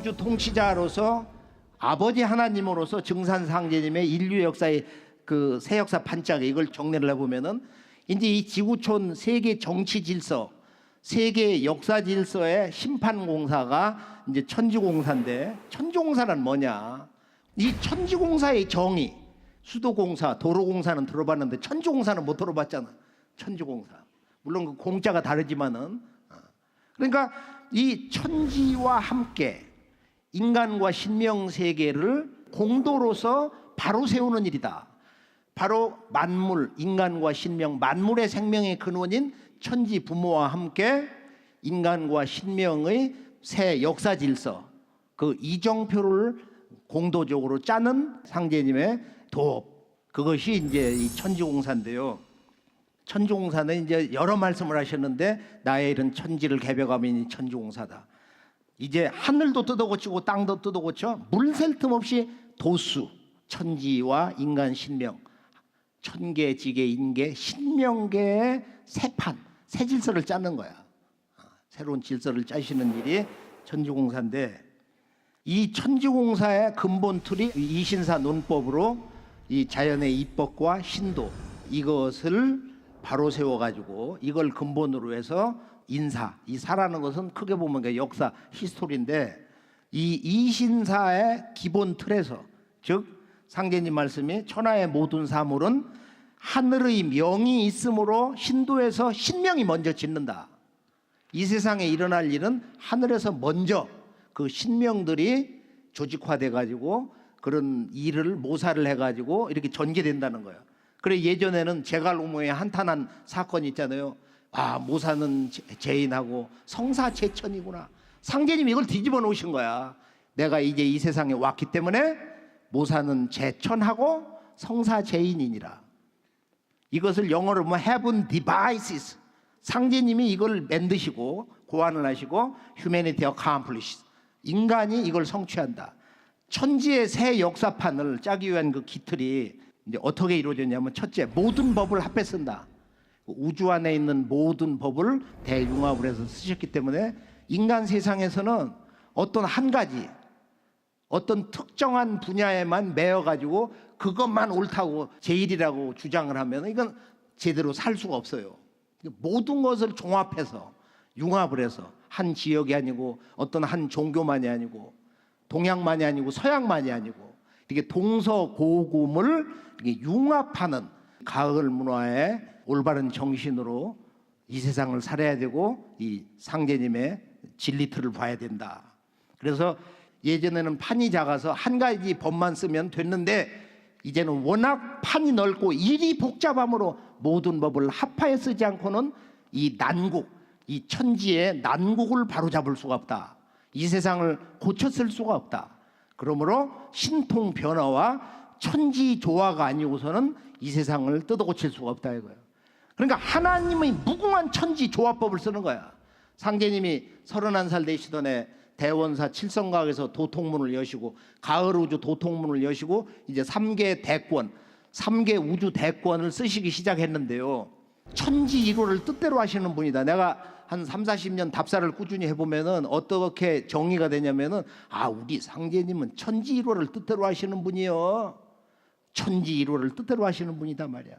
우주 통치자로서 아버지 하나님으로서 증산상제님의 인류 역사의 그 새 역사 판짜기 이걸 정리를 해보면은 이제 이 지구촌 세계 정치 질서, 세계 역사 질서의 심판공사가 이제 천지공사인데, 천지공사는 뭐냐? 이 천지공사의 정의, 수도공사, 도로공사는 들어봤는데 천지공사는 못 들어봤잖아. 천지공사. 물론 그 공자가 다르지만은, 그러니까 이 천지와 함께 인간과 신명 세계를 공도로서 바로 세우는 일이다. 바로 만물, 인간과 신명, 만물의 생명의 근원인 천지 부모와 함께 인간과 신명의 새 역사 질서, 그 이정표를 공도적으로 짜는 상제님의 도업, 그것이 이제 이 천지공사인데요. 천지공사는 이제 여러 말씀을 하셨는데, 나의 일은 천지를 개벽하면 천지공사다. 이제 하늘도 뜯어고치고 땅도 뜯어고쳐 물 셀 틈 없이 도수, 천지와 인간 신명, 천계, 지계, 인계, 신명계의 새 판, 새 질서를 짜는 거야. 새로운 질서를 짜시는 일이 천지공사인데, 이 천지공사의 근본 틀이 이신사 논법으로 이 자연의 이법과 신도, 이것을 바로 세워가지고 이걸 근본으로 해서 인사, 이 사라는 것은 크게 보면 역사, 히스토리인데, 이 이신사의 기본 틀에서, 즉 상제님 말씀이 천하의 모든 사물은 하늘의 명이 있으므로 신도에서 신명이 먼저 짓는다. 이 세상에 일어날 일은 하늘에서 먼저 그 신명들이 조직화돼 가지고 그런 일을 모사를 해 가지고 이렇게 전개된다는 거예요. 그래, 예전에는 제갈로모에 한탄한 사건이 있잖아요. 아, 모사는 죄인하고 성사 제천이구나. 상제님이 이걸 뒤집어 놓으신 거야. 내가 이제 이 세상에 왔기 때문에 모사는 제천하고 성사 죄인이니라. 이것을 영어로 보면 heaven devices. 상제님이 이걸 만드시고 고안을 하시고 humanity accomplished. 인간이 이걸 성취한다. 천지의 새 역사판을 짜기 위한 그 기틀이 이제 어떻게 이루어졌냐면, 첫째, 모든 법을 합해 쓴다. 우주 안에 있는 모든 법을 대융합을 해서 쓰셨기 때문에 인간 세상에서는 어떤 한 가지, 어떤 특정한 분야에만 매여가지고 그것만 옳다고 제일이라고 주장을 하면 이건 제대로 살 수가 없어요. 모든 것을 종합해서 융합을 해서 한 지역이 아니고 어떤 한 종교만이 아니고 동양만이 아니고 서양만이 아니고 이렇게 동서고금을 이렇게 융합하는 가을 문화의 올바른 정신으로 이 세상을 살아야 되고 이 상제님의 진리틀을 봐야 된다. 그래서 예전에는 판이 작아서 한 가지 법만 쓰면 됐는데, 이제는 워낙 판이 넓고 일이 복잡함으로 모든 법을 합하여 쓰지 않고는 이 난국, 이 천지의 난국을 바로잡을 수가 없다. 이 세상을 고쳐 쓸 수가 없다. 그러므로 신통 변화와 천지 조화가 아니고서는 이 세상을 뜯어 고칠 수가 없다 이거예요. 그러니까 하나님의 무궁한 천지 조화법을 쓰는 거야. 상제님이 31살 되시던 해 대원사 칠성각에서 도통문을 여시고 가을 우주 도통문을 여시고 이제 3개 대권, 3개 우주 대권을 쓰시기 시작했는데요. 천지 일호를 뜻대로 하시는 분이다. 내가 한 30-40년 답사를 꾸준히 해보면은 어떻게 정의가 되냐면은, 아, 우리 상제님은 천지 일호를 뜻대로 하시는 분이요. 천지 일호를 뜻대로 하시는 분이다 말이야.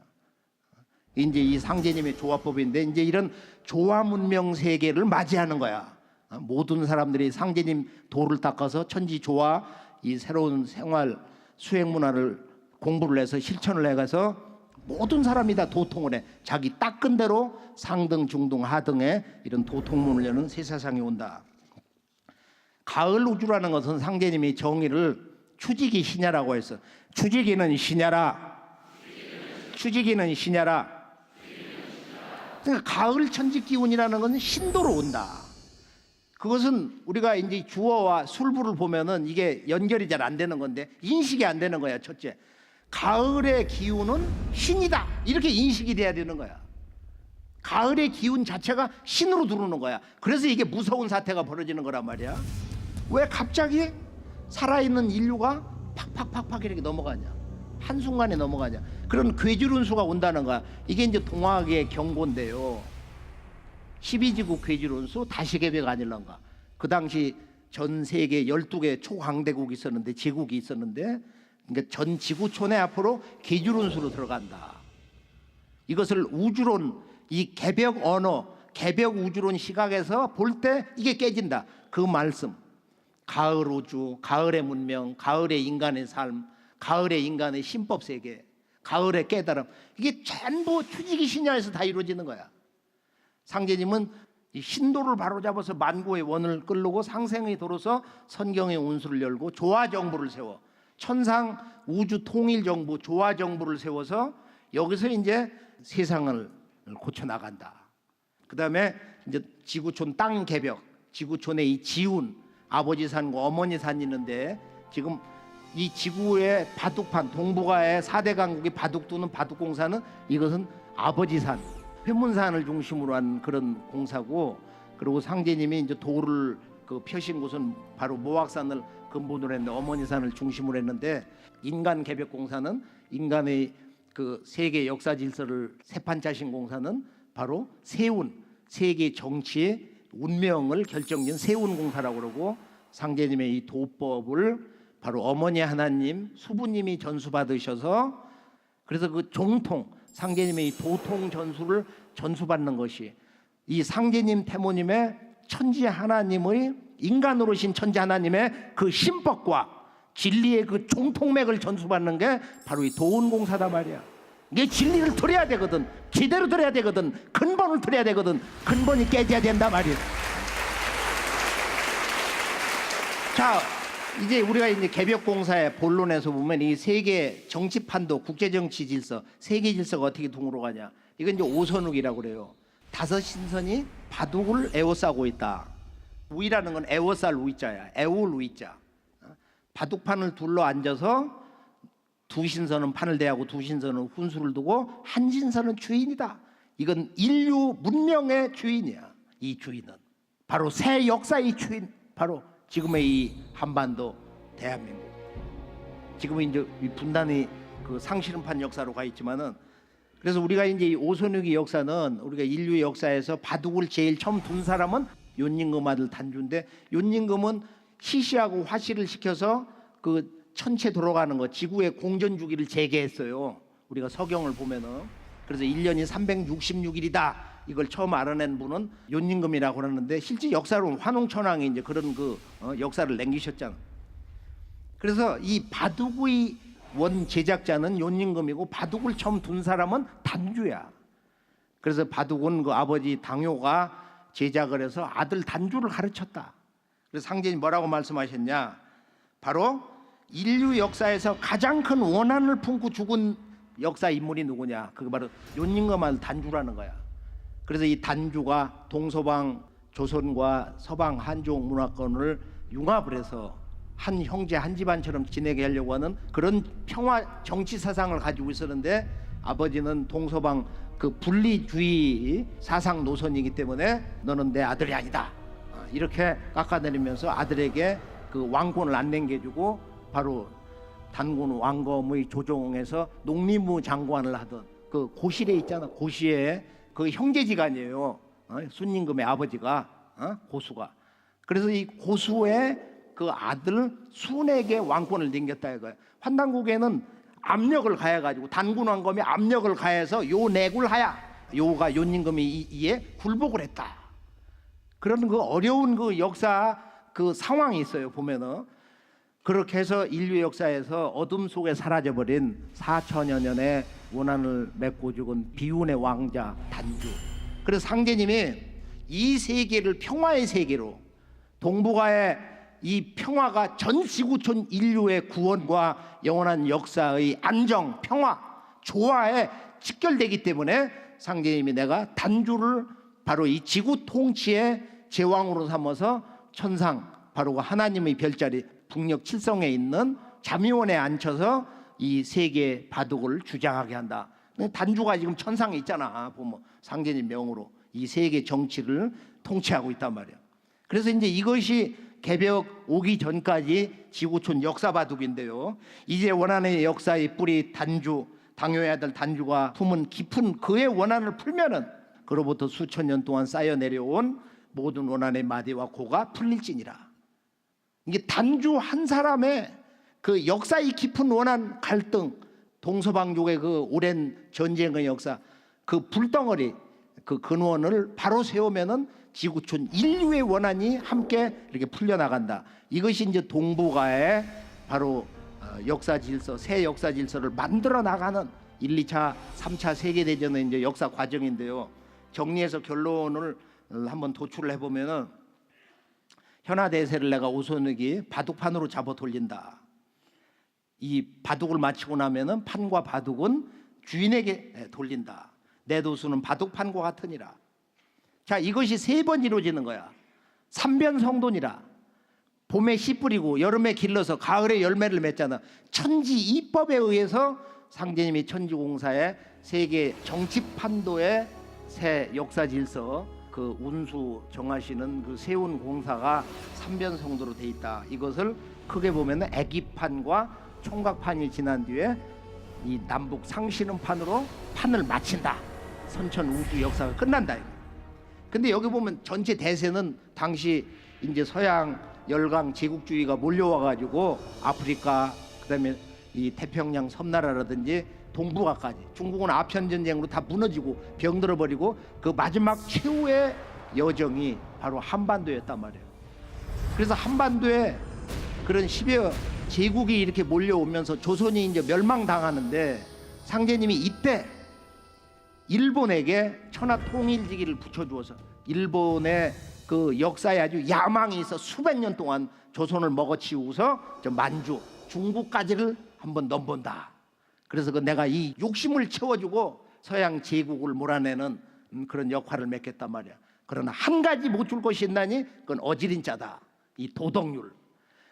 이제 이 상제님의 조화법인데, 이제 이런 조화 문명 세계를 맞이하는 거야. 모든 사람들이 상제님 도를 닦아서 천지 조화, 이 새로운 생활 수행 문화를 공부를 해서 실천을 해가서 모든 사람이 다 도통을 해. 자기 닦은 대로 상등, 중등, 하등의 이런 도통문을 여는 새 세상이 온다. 가을 우주라는 것은 상제님이 정의를 추지기 신야라고 해서, 추지기는 신야라, 추지기는 신야라. 그러니까 가을 천지 기운이라는 것은 신도로 온다. 그것은 우리가 이제 주어와 술부를 보면은 이게 연결이 잘 안 되는 건데, 인식이 안 되는 거야. 첫째, 가을의 기운은 신이다, 이렇게 인식이 돼야 되는 거야. 가을의 기운 자체가 신으로 들어오는 거야. 그래서 이게 무서운 사태가 벌어지는 거란 말이야. 왜 갑자기 살아있는 인류가 팍팍팍팍 이렇게 넘어가냐, 한순간에 넘어가냐, 그런 괴질운수가 온다는 거야. 이게 이제 동화계의 경고인데요. 12지구 괴질운수 다시계백 아닐런가. 그 당시 전 세계 12개 초강대국이 있었는데 제국이 있었는데 그러니까 전 지구촌에 앞으로 계주론수로 들어간다. 이것을 우주론, 이 개벽 언어, 개벽 우주론 시각에서 볼 때 이게 깨진다. 그 말씀. 가을 우주, 가을의 문명, 가을의 인간의 삶, 가을의 인간의 신법 세계, 가을의 깨달음. 이게 전부 추지기 신야에서 다 이루어지는 거야. 상제님은 이 신도를 바로잡아서 만고의 원을 끌고 상생의 도로서 선경의 운수를 열고 조화정부를 세워 천상 우주 통일 정부 조화정부를 세워서 여기서 이제 세상을 고쳐 나간다. 그다음에 이제 지구촌 땅 개벽, 지구촌의 이 지운 아버지 산과 어머니 산이 있는데 지금 이 지구의 바둑판 동북아의 4대 강국이 바둑 두는 바둑공사는 이것은 아버지 산 회문산을 중심으로 한 그런 공사고, 그리고 상제님이 이제 도를 그 펴신 곳은 바로 모악산을 근본으로 했는데 어머니 산을 중심으로 했는데, 인간 개벽 공사는 인간의 그 세계 역사 질서를 세판 짜신 공사는 바로 세운 세계 정치의 운명을 결정짓는 세운 공사라고 그러고, 상제님의 이 도법을 바로 어머니 하나님 수부님이 전수받으셔서 그래서 그 종통 상제님의 이 도통 전수를 전수받는 것이 이 상제님 태모님의 천지 하나님의 인간으로 신 천지 하나님의 그 신법과 진리의 그 종통맥을 전수받는 게 바로 이 도운공사다 말이야. 이게 진리를 들어야 되거든. 제대로 들어야 되거든. 근본을 들어야 되거든. 근본이 깨져야 된다 말이야. 자, 이제 우리가 이제 개벽공사의 본론에서 보면 이 세계 정치판도, 국제정치 질서, 세계 질서가 어떻게 동으로 가냐. 이건 이제 오선욱이라고 그래요. 다섯 신선이 바둑을 에워싸고 있다. 우이라는 건 에워쌀 우이자야. 에울 우이자. 바둑판을 둘러 앉아서 두 신선은 판을 대하고 두 신선은 훈수를 두고 한 신선은 주인이다. 이건 인류 문명의 주인이야. 이 주인은 바로 새 역사의 주인, 바로 지금의 이 한반도 대한민국. 지금은 이제 이 분단의 그 상실음판 역사로 가 있지만은, 그래서 우리가 이제 이 오선욱의 역사는 우리가 인류 역사에서 바둑을 제일 처음 둔 사람은 윤임금 아들 단주인데, 윤임금은 시시하고 화씨를 시켜서 그 천체 돌아가는 거, 지구의 공전 주기를 재개했어요. 우리가 서경을 보면은. 그래서 1년이 366일이다. 이걸 처음 알아낸 분은 윤임금이라고 그러는데, 실제 역사로 환웅천왕이 이제 그런 그 역사를 남기셨잖아. 그래서 이 바둑의 원 제작자는 윤임금이고 바둑을 처음 둔 사람은 단주야. 그래서 바둑은 그 아버지 당효가 제작을 해서 아들 단주를 가르쳤다. 그래서 상제님 뭐라고 말씀하셨냐? 바로 인류 역사에서 가장 큰 원한을 품고 죽은 역사 인물이 누구냐? 그게 바로 윤임금 아들 단주라는 거야. 그래서 이 단주가 동서방 조선과 서방 한족 문화권을 융합을 해서 한 형제 한 집안처럼 지내게 하려고 하는 그런 평화 정치 사상을 가지고 있었는데, 아버지는 동서방 그 분리주의 사상 노선이기 때문에 너는 내 아들이 아니다, 이렇게 깎아내리면서 아들에게 그 왕권을 안 남겨주고 바로 단군 왕검의 조정에서 농림부 장관을 하던 그 고실에 있잖아. 고시에 그 형제지간이에요. 순임금의 아버지가 고수가. 그래서 이 고수의 그 아들 순에게 왕권을 넘겼다 이거예요. 환단국에는 압력을 가해가지고 단군 왕검이 압력을 가해서 요 내굴하야, 요가 윤임금이 이에 굴복을 했다. 그런 그 어려운 그 역사 그 상황이 있어요. 보면은 그렇게 해서 인류 역사에서 어둠 속에 사라져버린 4천여 년의 원한을 맺고 죽은 비운의 왕자 단주. 그래서 상제님이 이 세계를 평화의 세계로, 동북아의 이 평화가 전 지구촌 인류의 구원과 영원한 역사의 안정, 평화, 조화에 직결되기 때문에 상제님이 내가 단주를 바로 이 지구 통치의 제왕으로 삼아서 천상, 바로 하나님의 별자리 북녘 칠성에 있는 잠위원에 앉혀서 이 세계 바둑을 주장하게 한다. 단주가 지금 천상에 있잖아. 보면 상제님 명으로 이 세계 정치를 통치하고 있단 말이야. 그래서 이제 이것이 개벽 오기 전까지 지구촌 역사 바둑인데요. 이제 원한의 역사의 뿌리 단주, 당효의 아들 단주가 품은 깊은 그의 원한을 풀면은 그로부터 수천 년 동안 쌓여 내려온 모든 원한의 마디와 고가 풀릴지니라. 이게 단주 한 사람의 그 역사의 깊은 원한 갈등, 동서방족의 그 오랜 전쟁의 역사, 그 불덩어리, 그 근원을 바로 세우면은 지구촌 인류의 원한이 함께 이렇게 풀려나간다. 이것이 이제 동북아의 바로 역사 질서, 새 역사 질서를 만들어 나가는 1, 2차, 3차 세계대전의 이제 역사 과정인데요. 정리해서 결론을 한번 도출을 해보면은 현아대세를 내가 오손욱이 바둑판으로 잡아 돌린다. 이 바둑을 마치고 나면은 판과 바둑은 주인에게 돌린다. 내 도수는 바둑판과 같으니라. 자, 이것이 3번 이루어지는 거야. 삼변성돈이라. 봄에 씨 뿌리고 여름에 길러서 가을에 열매를 맺잖아. 천지 이법에 의해서 상제님이 천지공사의 세계 정치판도의 새 역사 질서, 그 운수 정하시는 그 세운 공사가 삼변성도로 돼 있다. 이것을 크게 보면 애기판과 총각판이 지난 뒤에 이 남북 상신음판으로 판을 마친다. 선천 우주 역사가 끝난다. 근데 여기 보면 전체 대세는 당시 이제 서양 열강 제국주의가 몰려와 가지고 아프리카, 그다음에 이 태평양 섬나라라든지 동북아까지, 중국은 아편 전쟁으로 다 무너지고 병들어 버리고 그 마지막 최후의 여정이 바로 한반도였단 말이에요. 그래서 한반도에 그런 10여 제국이 이렇게 몰려오면서 조선이 이제 멸망당하는데 상제님이 이때 일본에게 천하 통일지기를 붙여주어서 일본의 그 역사에 아주 야망이 있어 수백 년 동안 조선을 먹어치우고서 저 만주, 중국까지를 한번 넘본다. 그래서 그 내가 이 욕심을 채워주고 서양 제국을 몰아내는 그런 역할을 맡겠단 말이야. 그러나 한 가지 못 줄 것이 있나니 그건 어지린 자다. 이 도덕률.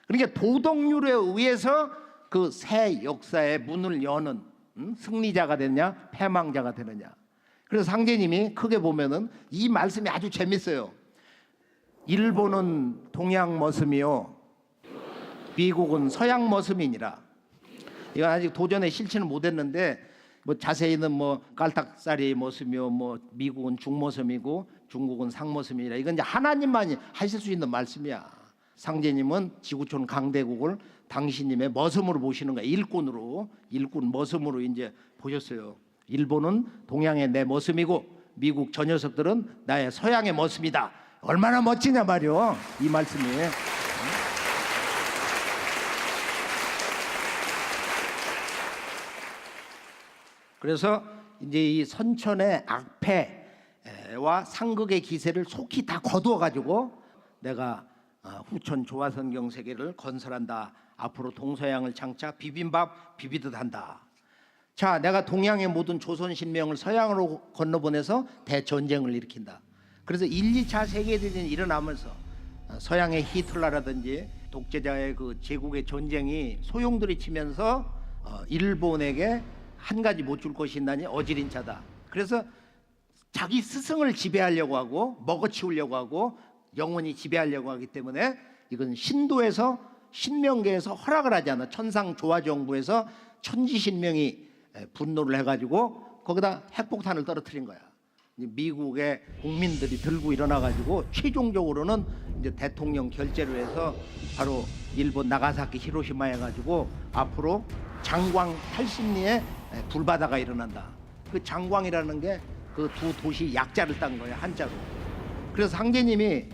그러니까 도덕률에 의해서 그 새 역사의 문을 여는 승리자가 되느냐 패망자가 되느냐. 그래서 상제님이 크게 보면은 이 말씀이 아주 재밌어요. 일본은 동양 머슴이요 미국은 서양 머슴이니라. 이건 아직 도전에 실천을 못했는데 뭐 자세히는 뭐 깔딱살이 머슴이요, 뭐 미국은 중머슴이고 중국은 상머슴이라. 이건 이제 하나님만이 하실 수 있는 말씀이야. 상제님은 지구촌 강대국을 당신님의 머슴으로 보시는 거야. 일꾼으로, 일꾼 머슴으로 이제 보셨어요. 일본은 동양의 내 머슴이고 미국 저 녀석들은 나의 서양의 머슴이다. 얼마나 멋지냐 말이요. 이 말씀이. 그래서 이제 이 선천의 악패와 상극의 기세를 속히 다 거두어 가지고 내가 후천 조화선경 세계를 건설한다. 앞으로 동서양을 장차 비빔밥 비비듯 한다. 자, 내가 동양의 모든 조선 신명을 서양으로 건너보내서 대전쟁을 일으킨다. 그래서 1, 2차 세계대전이 일어나면서 서양의 히틀러라든지 독재자의 그 제국의 전쟁이 소용돌이 치면서 일본에게 한 가지 못 줄 것이 있나니 어지린 자다. 그래서 자기 스승을 지배하려고 하고 먹어치우려고 하고 영원히 지배하려고 하기 때문에 이건 신도에서 신명계에서 허락을 하지 않아. 천상조화정부에서 천지신명이 분노를 해가지고 거기다 핵폭탄을 떨어뜨린 거야. 미국의 국민들이 들고 일어나가지고 최종적으로는 이제 대통령 결재를 해서 바로 일본 나가사키 히로시마 해가지고 앞으로 장광 80리에 불바다가 일어난다. 그 장광이라는 게 그 두 도시 약자를 딴 거예요, 한자로. 그래서 상제님이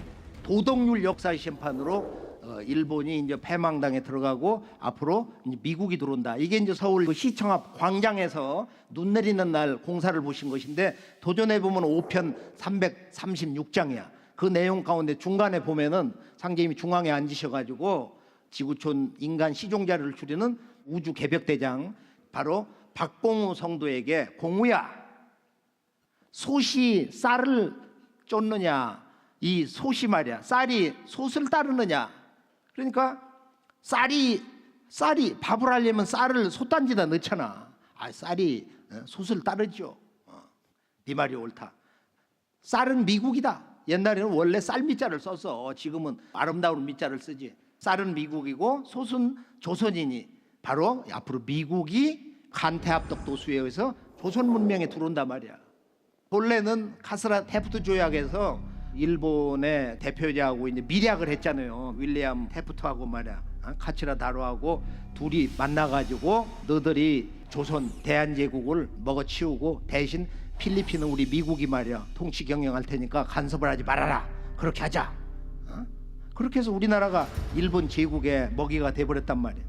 도덕률 역사의 심판으로 일본이 이제 패망당에 들어가고 앞으로 이제 미국이 들어온다. 이게 이제 서울 그 시청 앞 광장에서 눈 내리는 날 공사를 보신 것인데 도전해 보면 5편 336장이야. 그 내용 가운데 중간에 보면은 상제님이 중앙에 앉으셔가지고 지구촌 인간 시종자를 추리는 우주 개벽대장 바로 박봉우 성도에게 공우야, 소시 쌀을 쫓느냐, 이 솥이 말이야, 쌀이 솥을 따르느냐. 그러니까 쌀이 밥을 하려면 쌀을 솥단지다 넣잖아. 쌀이 솥을 따르죠. 네 말이 옳다. 쌀은 미국이다. 옛날에는 원래 쌀 밑자를 썼어. 지금은 아름다운 밑자를 쓰지. 쌀은 미국이고 솥은 조선이니 바로 앞으로 미국이 간태합덕 도수에 의해서 조선 문명에 들어온단 말이야. 본래는 카스라 테프트 조약에서 일본의 대표자하고 이제 밀약을 했잖아요. 윌리엄 테프트하고 말이야, 카츠라 다로하고 둘이 만나가지고 너들이 조선 대한제국을 먹어치우고 대신 필리핀은 우리 미국이 말이야 통치 경영할 테니까 간섭을 하지 말아라. 그렇게 하자. 그렇게 해서 우리나라가 일본 제국의 먹이가 돼버렸단 말이야.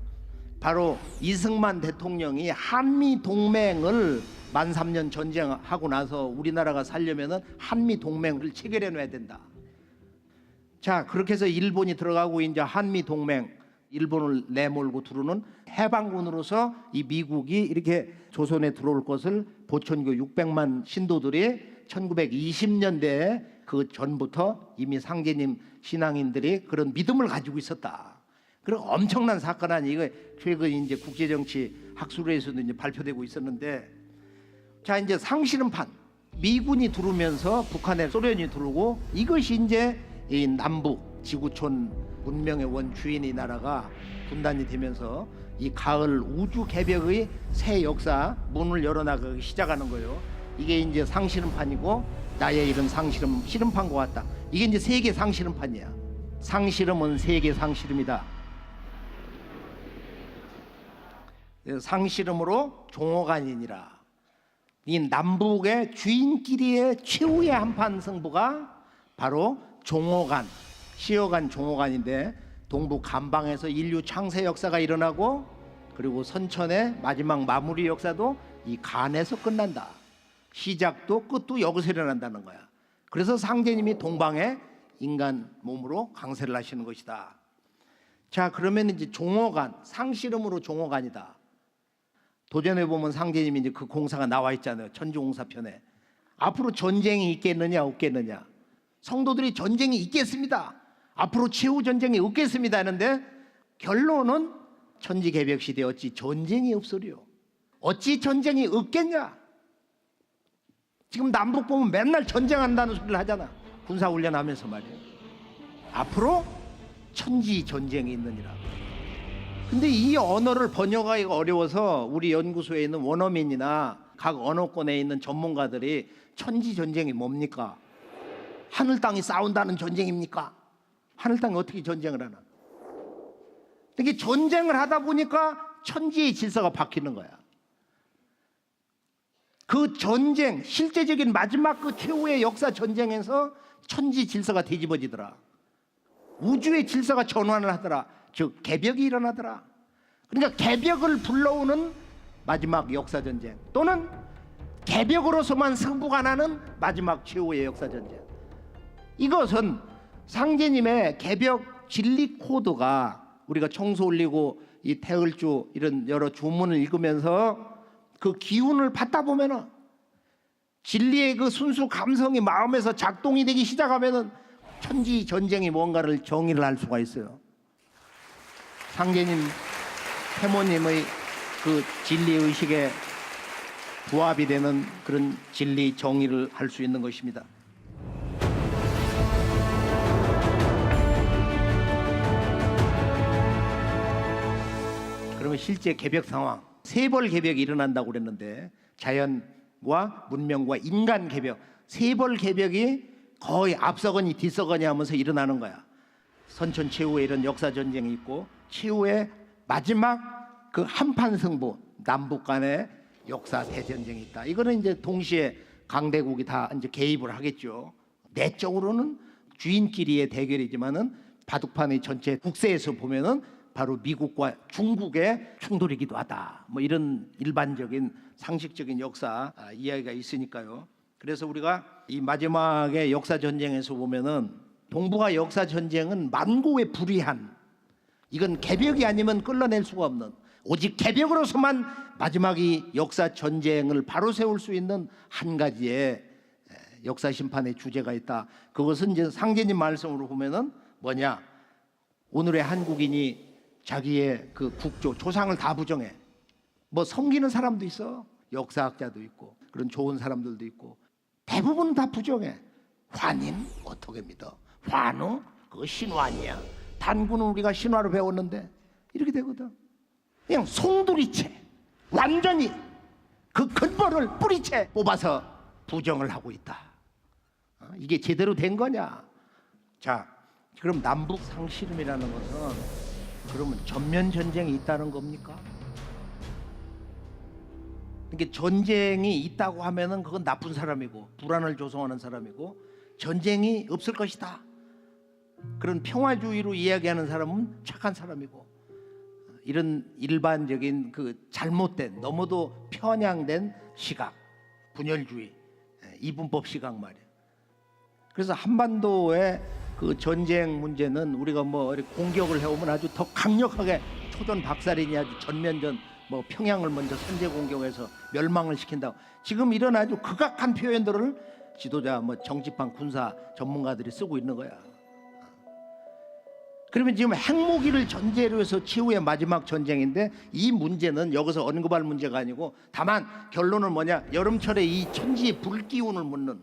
바로 이승만 대통령이 한미 동맹을 13년 전쟁하고 나서 우리나라가 살려면은 한미 동맹을 체결해 놔야 된다. 자, 그렇게 해서 일본이 들어가고 이제 한미 동맹, 일본을 내몰고 들어오는 해방군으로서 이 미국이 이렇게 조선에 들어올 것을 보천교 600만 신도들이 1920년대에 그 전부터 이미 상제님 신앙인들이 그런 믿음을 가지고 있었다. 그리고 엄청난 사건 아니 이거 최근 이제 국제정치 학술회에서도 이제 발표되고 있었는데, 자 이제 상실음판 미군이 들어오면서 북한에 소련이 들어오고 이것이 이제 이 남북 지구촌 문명의 원주인의 나라가 분단이 되면서 이 가을 우주 개벽의 새 역사 문을 열어나가기 시작하는 거예요. 이게 이제 상실음판이고 나의 이런 상실음 실음판과 같다. 이게 이제 세계 상실음판이야. 상실음은 세계 상실음이다. 상실음으로 종호간이니라. 이 남북의 주인끼리의 최후의 한판 승부가 바로 종호간, 시어간 종호간인데, 동북 간방에서 인류 창세 역사가 일어나고 그리고 선천의 마지막 마무리 역사도 이 간에서 끝난다. 시작도 끝도 여기서 일어난다는 거야. 그래서 상제님이 동방에 인간 몸으로 강세를 하시는 것이다. 자, 그러면 이제 종호간, 상실음으로 종호간이다. 도전해 보면 상제님이 이제 그 공사가 나와 있잖아요. 천주공사편에. 앞으로 전쟁이 있겠느냐 없겠느냐. 성도들이 전쟁이 있겠습니다. 앞으로 최후 전쟁이 없겠습니다 하는데 결론은 천지개벽 시대 어찌 전쟁이 없으리요. 어찌 전쟁이 없겠냐. 지금 남북 보면 맨날 전쟁한다는 소리를 하잖아. 군사훈련하면서 말이에요. 앞으로 천지 전쟁이 있느니라. 근데 이 언어를 번역하기가 어려워서 우리 연구소에 있는 원어민이나 각 언어권에 있는 전문가들이 천지 전쟁이 뭡니까? 하늘 땅이 싸운다는 전쟁입니까? 하늘 땅이 어떻게 전쟁을 하나? 이게 전쟁을 하다 보니까 천지의 질서가 바뀌는 거야. 그 전쟁, 실제적인 마지막 그 최후의 역사 전쟁에서 천지 질서가 뒤집어지더라. 우주의 질서가 전환을 하더라. 즉 개벽이 일어나더라. 그러니까 개벽을 불러오는 마지막 역사 전쟁, 또는 개벽으로서만 승부가 나는 마지막 최후의 역사 전쟁. 이것은 상제님의 개벽 진리 코드가 우리가 청소 올리고 이 태을주 이런 여러 주문을 읽으면서 그 기운을 받다 보면은 진리의 그 순수 감성이 마음에서 작동이 되기 시작하면은 천지 전쟁이 뭔가를 정의를 할 수가 있어요. 상제님, 태모님의 그 진리 의식에 부합이 되는 그런 진리 정의를 할 수 있는 것입니다. 그러면 실제 개벽 상황, 세벌 개벽이 일어난다고 그랬는데 자연과 문명과 인간 개벽, 세벌 개벽이 거의 앞서거니 뒤서거니 하면서 일어나는 거야. 선천 최후에 이런 역사 전쟁이 있고 최후의 마지막 그 한판 승부, 남북 간의 역사 대전쟁이 있다. 이거는 이제 동시에 강대국이 다 이제 개입을 하겠죠. 내적으로는 주인끼리의 대결이지만은 바둑판의 전체 국세에서 보면은 바로 미국과 중국의 충돌이기도 하다. 뭐 이런 일반적인 상식적인 역사 이야기가 있으니까요. 그래서 우리가 이 마지막의 역사 전쟁에서 보면은 동북아 역사 전쟁은 만고의 불의한, 이건 개벽이 아니면 끌어낼 수가 없는, 오직 개벽으로서만 마지막 이 역사 전쟁을 바로 세울 수 있는 한 가지의 역사 심판의 주제가 있다. 그것은 이제 상제님 말씀으로 보면은 뭐냐? 오늘의 한국인이 자기의 그 국조, 조상을 다 부정해. 뭐 섬기는 사람도 있어. 역사학자도 있고 그런 좋은 사람들도 있고 대부분 다 부정해. 환인 어떻게 믿어? 환우 그거 신화냐? 단군은 우리가 신화로 배웠는데 이렇게 되거든. 그냥 송두리째 완전히 그 근본을 뿌리채 뽑아서 부정을 하고 있다. 이게 제대로 된 거냐? 자, 그럼 남북 상실음이라는 것은 그러면 전면 전쟁이 있다는 겁니까? 그러니까 전쟁이 있다고 하면은 그건 나쁜 사람이고 불안을 조성하는 사람이고, 전쟁이 없을 것이다, 그런 평화주의로 이야기하는 사람은 착한 사람이고, 이런 일반적인 그 잘못된 너무도 편향된 시각, 분열주의, 이분법 시각 말이에요. 그래서 한반도의 그 전쟁 문제는 우리가 뭐 공격을 해오면 아주 더 강력하게 초전 박살이니 아주 전면전, 뭐 평양을 먼저 선제 공격해서 멸망을 시킨다고, 지금 이런 아주 극악한 표현들을 지도자, 뭐 정치판, 군사 전문가들이 쓰고 있는 거야. 그러면 지금 핵무기를 전제로 해서 최후의 마지막 전쟁인데, 이 문제는 여기서 언급할 문제가 아니고, 다만 결론은 뭐냐, 여름철에 이 천지의 불기운을 묻는,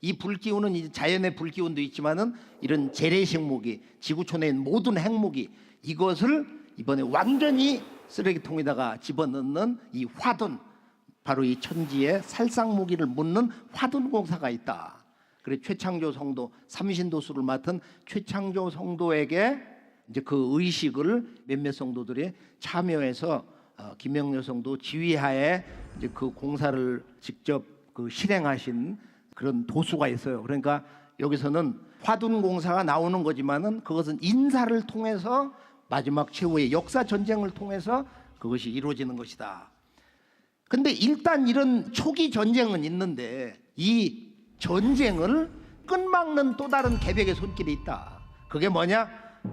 이 불기운은 이제 자연의 불기운도 있지만은 이런 재래식 무기, 지구촌에 있는 모든 핵무기, 이것을 이번에 완전히 쓰레기통에다가 집어넣는 이 화둔, 바로 이 천지의 살상 무기를 묻는 화둔 공사가 있다. 그래 최창조 성도, 삼신도수를 맡은 최창조 성도에게 이제 그 의식을 몇몇 성도들이 참여해서 김영려 성도 지휘하에 이제 그 공사를 직접 그 실행하신 그런 도수가 있어요. 그러니까 여기서는 화둔 공사가 나오는 거지만은 그것은 인사를 통해서 마지막 최후의 역사 전쟁을 통해서 그것이 이루어지는 것이다. 근데 일단 이런 초기 전쟁은 있는데, 이 전쟁을 끝막는 또 다른 개벽의 손길이 있다. 그게 뭐냐?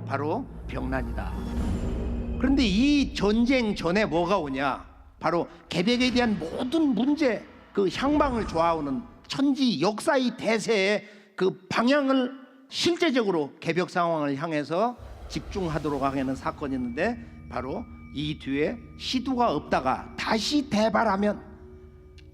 바로 병난이다. 그런데 이 전쟁 전에 뭐가 오냐? 바로 개벽에 대한 모든 문제, 그 향방을 좌우하는 천지 역사의 대세의 그 방향을 실제적으로 개벽 상황을 향해서 집중하도록 하는 사건이 있는데, 바로 이 뒤에 시두가 없다가 다시 대발하면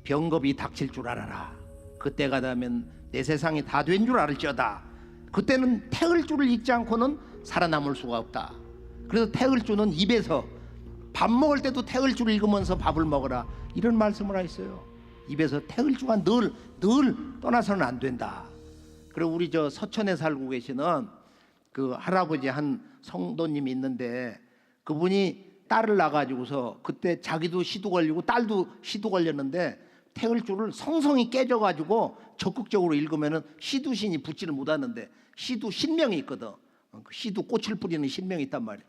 병겁이 닥칠 줄 알아라. 그때가 되면 내 세상이 다 된 줄 알을지어다. 그때는 태을주를 읽지 않고는 살아남을 수가 없다. 그래서 태을주는 입에서 밥 먹을 때도 태을주를 읽으면서 밥을 먹어라, 이런 말씀을 하셨어요. 입에서 태을주가 늘 떠나서는 안 된다. 그리고 우리 저 서천에 살고 계시는 그 할아버지 한 성도님이 있는데, 그분이 딸을 낳아가지고서 그때 자기도 시두 걸리고 딸도 시두 걸렸는데, 태을주를 성성이 깨져가지고 적극적으로 읽으면은 시두신이 붙지를 못하는데, 시두 신명이 있거든. 시두 꽃을 뿌리는 신명이 있단 말이야.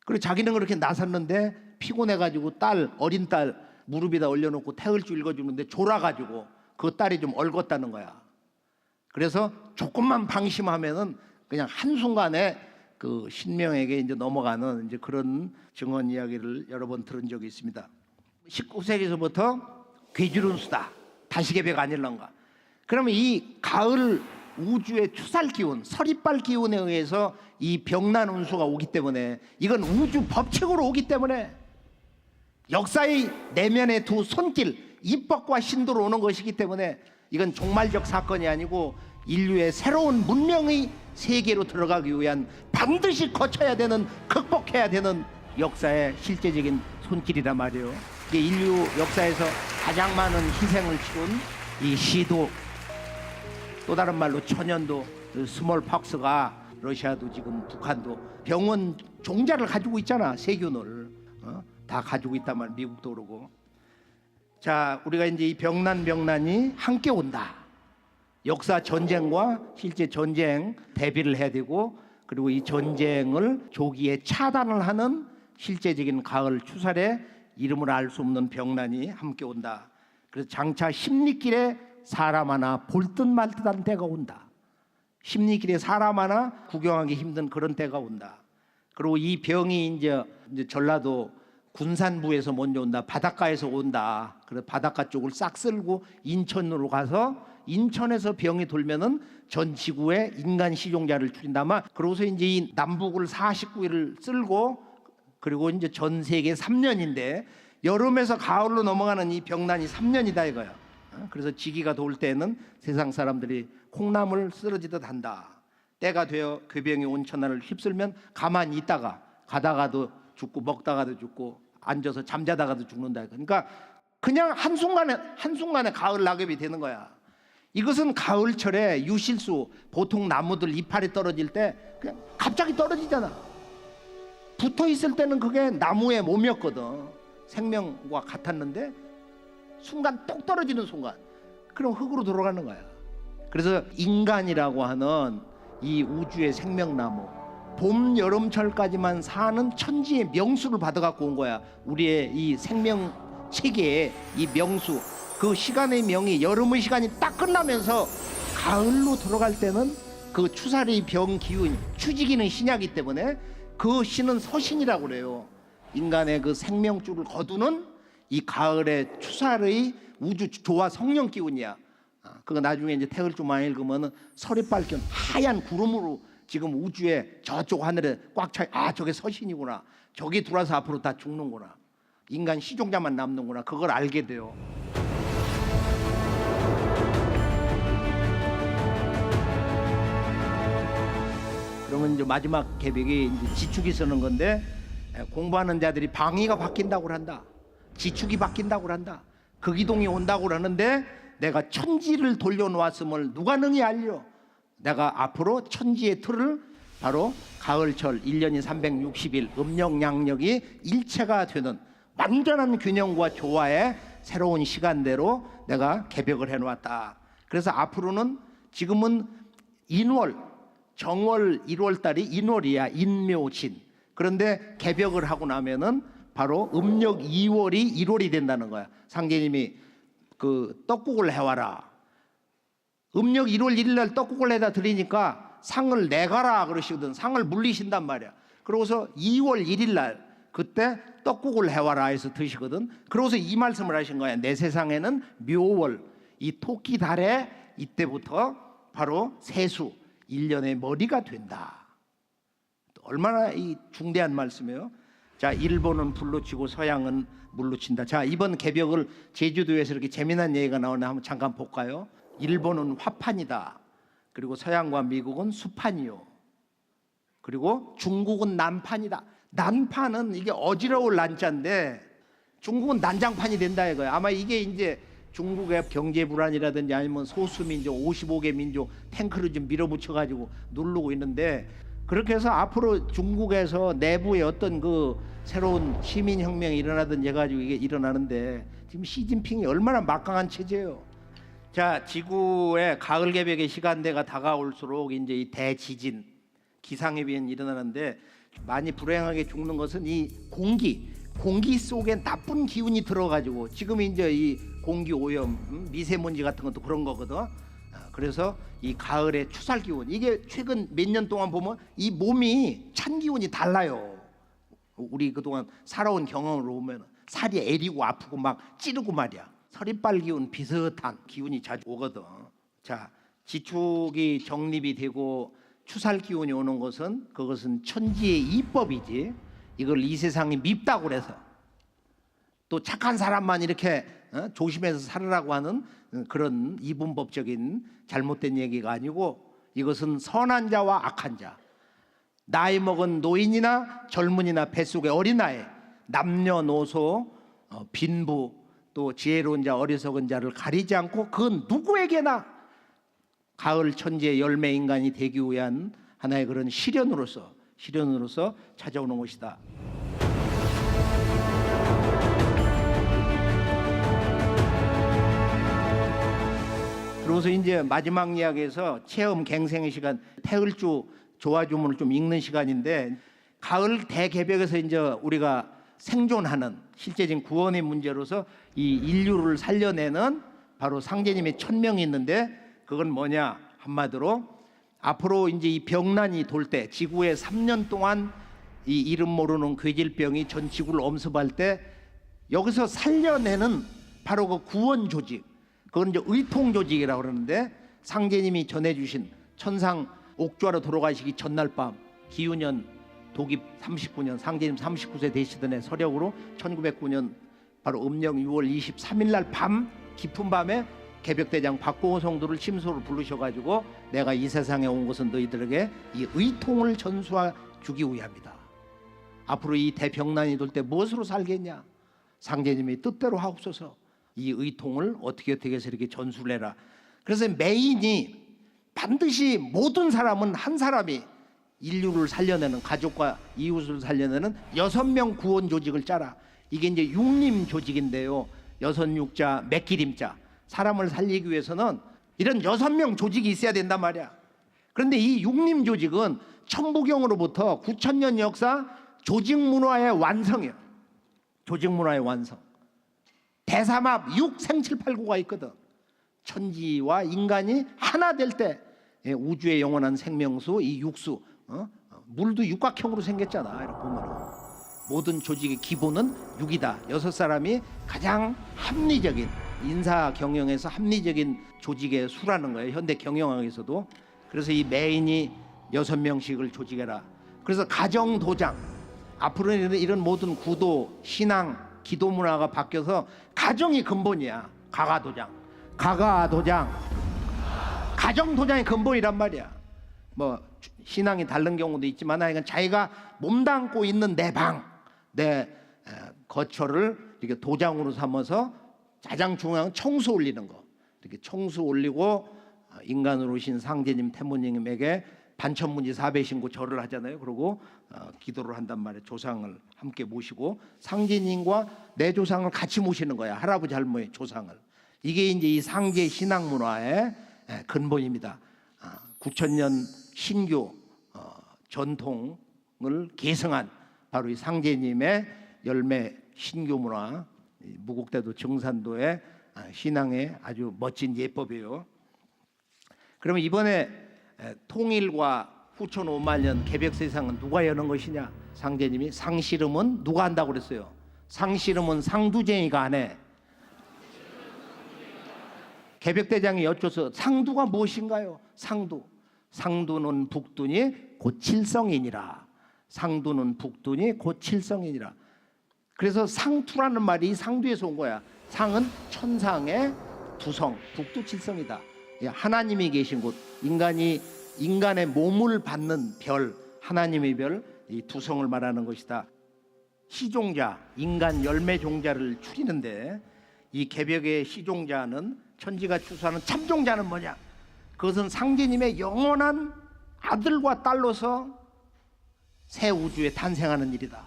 그리고 자기는 그렇게 나섰는데 피곤해가지고 어린 딸 무릎에다 올려놓고 태을주 읽어주는데 졸아가지고 그 딸이 좀 얼었다는 거야. 그래서 조금만 방심하면은 그냥 한순간에 그 신명에게 이제 넘어가는 이제 그런 증언 이야기를 여러 번 들은 적이 있습니다. 19세기서부터 괴주륜수다, 다시개벽 아닐런가. 그러면 이 가을 우주의 추살 기운, 서리빨 기운에 의해서 이 병난 운수가 오기 때문에, 이건 우주 법칙으로 오기 때문에, 역사의 내면의 두 손길, 입법과 신도로 오는 것이기 때문에, 이건 종말적 사건이 아니고 인류의 새로운 문명의 세계로 들어가기 위한 반드시 거쳐야 되는, 극복해야 되는 역사의 실제적인 손길이란 말이에요. 이게 인류 역사에서 가장 많은 희생을 치른 이 시도, 또 다른 말로 천연도, 스몰팍스가 러시아도 지금 북한도 병원 종자를 가지고 있잖아. 세균을 다 가지고 있단 말. 미국도 그러고. 자, 우리가 이제 이 병난이 함께 온다. 역사 전쟁과 실제 전쟁 대비를 해야 되고, 그리고 이 전쟁을 조기에 차단을 하는 실제적인 가을 추살에 이름을 알 수 없는 병난이 함께 온다. 그래서 장차 십리길에 사람 하나 볼 듯 말 듯한 때가 온다. 십리길에 사람 하나 구경하기 힘든 그런 때가 온다. 그리고 이 병이 이제 전라도 군산부에서 먼저 온다. 바닷가에서 온다. 그래서 바닷가 쪽을 싹 쓸고 인천으로 가서, 인천에서 병이 돌면은 전 지구에 인간 시종자를 줄인다마. 그러고서 이제 이 남북을 49일을 쓸고, 그리고 이제 전 세계 3년인데 여름에서 가을로 넘어가는 이 병난이 3년이다 이거야. 그래서 지기가 돌 때는 세상 사람들이 콩나물 쓰러지듯 한다. 때가 되어 그 병이 온천하를 휩쓸면 가만히 있다가 가다가도 죽고 먹다가도 죽고 앉아서 잠자다가도 죽는다. 그러니까 그냥 한순간에 가을 낙엽이 되는 거야. 이것은 가을철에 유실수, 보통 나무들 이파리 떨어질 때 그냥 갑자기 떨어지잖아. 붙어 있을 때는 그게 나무의 몸이었거든. 생명과 같았는데 순간 똑 떨어지는 순간 그럼 흙으로 돌아가는 거야. 그래서 인간이라고 하는 이 우주의 생명나무, 봄 여름철까지만 사는 천지의 명수를 받아갖고 온 거야. 우리의 이 생명 체계의 이 명수, 그 시간의 명이 여름의 시간이 딱 끝나면서 가을로 들어갈 때는 그 추사리 병 기운 추지기는 신이기 때문에 그 신은 서신이라고 그래요. 인간의 그 생명줄을 거두는 이 가을의 추사의 우주 조화 성령 기운이야. 그거 나중에 이제 태을주만 읽으면은 설이 밝은 하얀 구름으로 지금 우주에 저쪽 하늘에 꽉 차. 아, 저게 서신이구나. 저기 들어와서 앞으로 다 죽는구나. 인간 시종자만 남는구나. 그걸 알게 돼요. 그러면 이제 마지막 계획이 이제 지축이 쓰는 건데, 공부하는 자들이 방위가 바뀐다고 한다. 지축이 바뀐다고 한다. 극이동이 온다고 하는데 내가 천지를 돌려놓았음을 누가 능히 알려? 내가 앞으로 천지의 틀을 바로 가을철 1년이 360일 음력양력이 일체가 되는 완전한 균형과 조화의 새로운 시간대로 내가 개벽을 해놓았다. 그래서 앞으로는 지금은 인월, 정월 1월달이 인월이야. 인묘진. 그런데 개벽을 하고 나면은 바로 음력 2월이 1월이 된다는 거야. 상제님이 그 떡국을 해와라. 음력 1월 1일 날 떡국을 해다 드리니까 상을 내가라 그러시거든. 상을 물리신단 말이야. 그러고서 2월 1일 날 그때 떡국을 해와라 해서 드시거든. 그러고서 이 말씀을 하신 거야. 내 세상에는 묘월, 이 토끼 달에 이때부터 바로 세수 1년의 머리가 된다. 얼마나 이 중대한 말씀이에요. 자, 일본은 불로 치고 서양은 물로 친다. 자, 이번 개벽을 제주도에서 이렇게 재미난 얘기가 나오나 한번 잠깐 볼까요? 일본은 화판이다. 그리고 서양과 미국은 수판이요. 그리고 중국은 난판이다. 난판은 이게 어지러울 난자인데 중국은 난장판이 된다 이거야. 아마 이게 이제 중국의 경제 불안이라든지 아니면 소수민족 55개 민족 탱크를 좀 밀어붙여가지고 누르고 있는데, 그렇게 해서 앞으로 중국에서 내부에 어떤 그 새로운 시민혁명이 일어나든지 해가지고 이게 일어나는데 지금 시진핑이 얼마나 막강한 체제예요. 자, 지구의 가을 개벽의 시간대가 다가올수록 이제 이 대지진, 기상이변이 일어나는데 많이 불행하게 죽는 것은 이 공기 속에 나쁜 기운이 들어가지고 지금 이제 이 공기 오염, 미세먼지 같은 것도 그런 거거든. 그래서 이 가을의 추살 기운, 이게 최근 몇 년 동안 보면 이 몸이 찬 기운이 달라요. 우리 그동안 살아온 경험으로 보면 살이 애리고 아프고 막 찌르고 말이야. 서리빨 기운 비슷한 기운이 자주 오거든. 자, 지축이 정립이 되고 추살 기운이 오는 것은 그것은 천지의 이법이지. 이걸 이 세상이 밉다고 그래서 또 착한 사람만 이렇게 조심해서 살으라고 하는 그런 이분법적인 잘못된 얘기가 아니고, 이것은 선한 자와 악한 자, 나이 먹은 노인이나 젊은이나 뱃속의 어린아이, 남녀노소, 빈부, 또 지혜로운 자, 어리석은 자를 가리지 않고 그 누구에게나 가을 천지의 열매 인간이 되기 위한 하나의 그런 시련으로서 찾아오는 것이다. 그러면서 이제 마지막 이야기에서 체험 갱생의 시간, 태을주 조화주문을 좀 읽는 시간인데, 가을 대개벽에서 이제 우리가 생존하는 실제적인 구원의 문제로서 이 인류를 살려내는 바로 상제님의 천명이 있는데, 그건 뭐냐? 한마디로 앞으로 이제 이 병난이 돌 때, 지구에 3년 동안 이 이름 모르는 괴질병이 전 지구를 엄습할 때 여기서 살려내는 바로 그 구원 조직, 그건 이제 의통 조직이라고 그러는데, 상제님이 전해주신 천상 옥좌로 돌아가시기 전날 밤 기유년 독입 39년 상제님 39세 되시던 해 서력으로 1909년 바로 음력 6월 23일 날 밤 깊은 밤에 개벽대장 박보호 성도를 침소로 부르셔가지고 내가 이 세상에 온 것은 너희들에게 이 의통을 전수해 주기 위함이다. 앞으로 이 대병난이 돌 때 무엇으로 살겠냐? 상제님이 뜻대로 하옵소서. 이 의통을 어떻게 해서 이렇게 전수를 해라. 그래서 메인이 반드시 모든 사람은 한 사람이 인류를 살려내는, 가족과 이웃을 살려내는 6명 구원 조직을 짜라. 이게 이제 육림 조직인데요. 6육자 맥기림자. 사람을 살리기 위해서는 이런 6명 조직이 있어야 된단 말이야. 그런데 이 육림 조직은 천부경으로부터 9,000년 역사 조직 문화의 완성이에요. 조직 문화의 완성. 대삼합 6 생칠 8구가 있거든. 천지와 인간이 하나 될 때 우주의 영원한 생명수, 이 육수, 물도 육각형으로 생겼잖아. 이렇게 보면 모든 조직의 기본은 육이다. 6사람이 가장 합리적인, 인사 경영에서 합리적인 조직의 수라는 거예요. 현대 경영학에서도. 그래서 이 메인이 6명씩을 조직해라. 그래서 가정 도장, 앞으로는 이런 모든 구도, 신앙, 기도 문화가 바뀌어서 가정이 근본이야. 가가도장, 가가도장, 가정 도장이 근본이란 말이야. 뭐 신앙이 다른 경우도 있지만 하여간 자기가 몸담고 있는 내 방, 내 거처를 이렇게 도장으로 삼아서 가장 중요한 청수 올리는 거. 이렇게 청수 올리고 인간으로 오신 상제님, 태모님에게 반천문지 사배신고 절을 하잖아요. 그리고 기도를 한단 말이에요. 조상을 함께 모시고 상제님과 내 조상을 같이 모시는 거야. 할아버지 할머니 조상을. 이게 이제 이 상제 신앙 문화의 근본입니다. 9,000년 신교 전통을 계승한 바로 이 상제님의 열매 신교 문화, 무국대도 정산도의 신앙의 아주 멋진 예법이에요. 그러면 이번에 통일과 후천 5만 년 개벽 세상은 누가 여는 것이냐? 상제님이 상씨름은 누가 한다고 그랬어요? 상씨름은 상두쟁이가 안 해. 개벽대장이 여쭤서 상두가 무엇인가요? 상두. 상두는 북두니 곧 칠성이니라. 상두는 북두니 곧 칠성이니라. 그래서 상투라는 말이 상두에서 온 거야. 상은 천상의 두성, 북두 칠성이다. 하나님이 계신 곳, 인간의 몸을 받는 별, 하나님의 별, 이 두성을 말하는 것이다. 시종자, 인간 열매 종자를 추리는데 이 개벽의 시종자는 천지가 추수하는 참종자는 뭐냐? 그것은 상제님의 영원한 아들과 딸로서 새 우주에 탄생하는 일이다.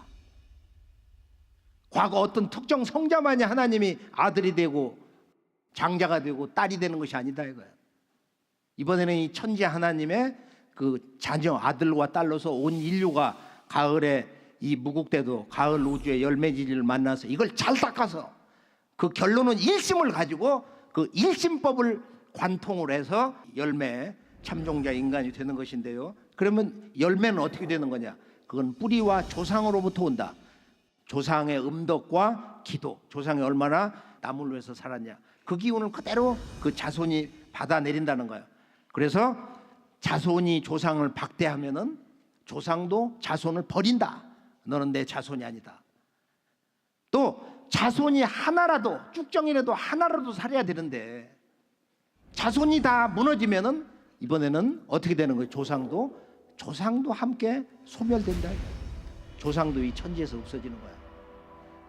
과거 어떤 특정 성자만이 하나님이 아들이 되고 장자가 되고 딸이 되는 것이 아니다 이거야. 이번에는 이 천지 하나님의 그 자녀 아들과 딸로서 온 인류가 가을에 이 무국대도 가을 우주의 열매지리를 만나서 이걸 잘 닦아서 그 결론은 일심을 가지고 그 일심법을 관통을 해서 열매 참종자 인간이 되는 것인데요. 그러면 열매는 어떻게 되는 거냐? 그건 뿌리와 조상으로부터 온다. 조상의 음덕과 기도, 조상이 얼마나 남을 위해서 살았냐, 그 기운을 그대로 그 자손이 받아내린다는 거야. 그래서 자손이 조상을 박대하면은 조상도 자손을 버린다. 너는 내 자손이 아니다. 또 자손이 하나라도, 쭉정이라도 하나라도 살아야 되는데 자손이 다 무너지면은 이번에는 어떻게 되는 거예요? 조상도 함께 소멸된다. 조상도 이 천지에서 없어지는 거야.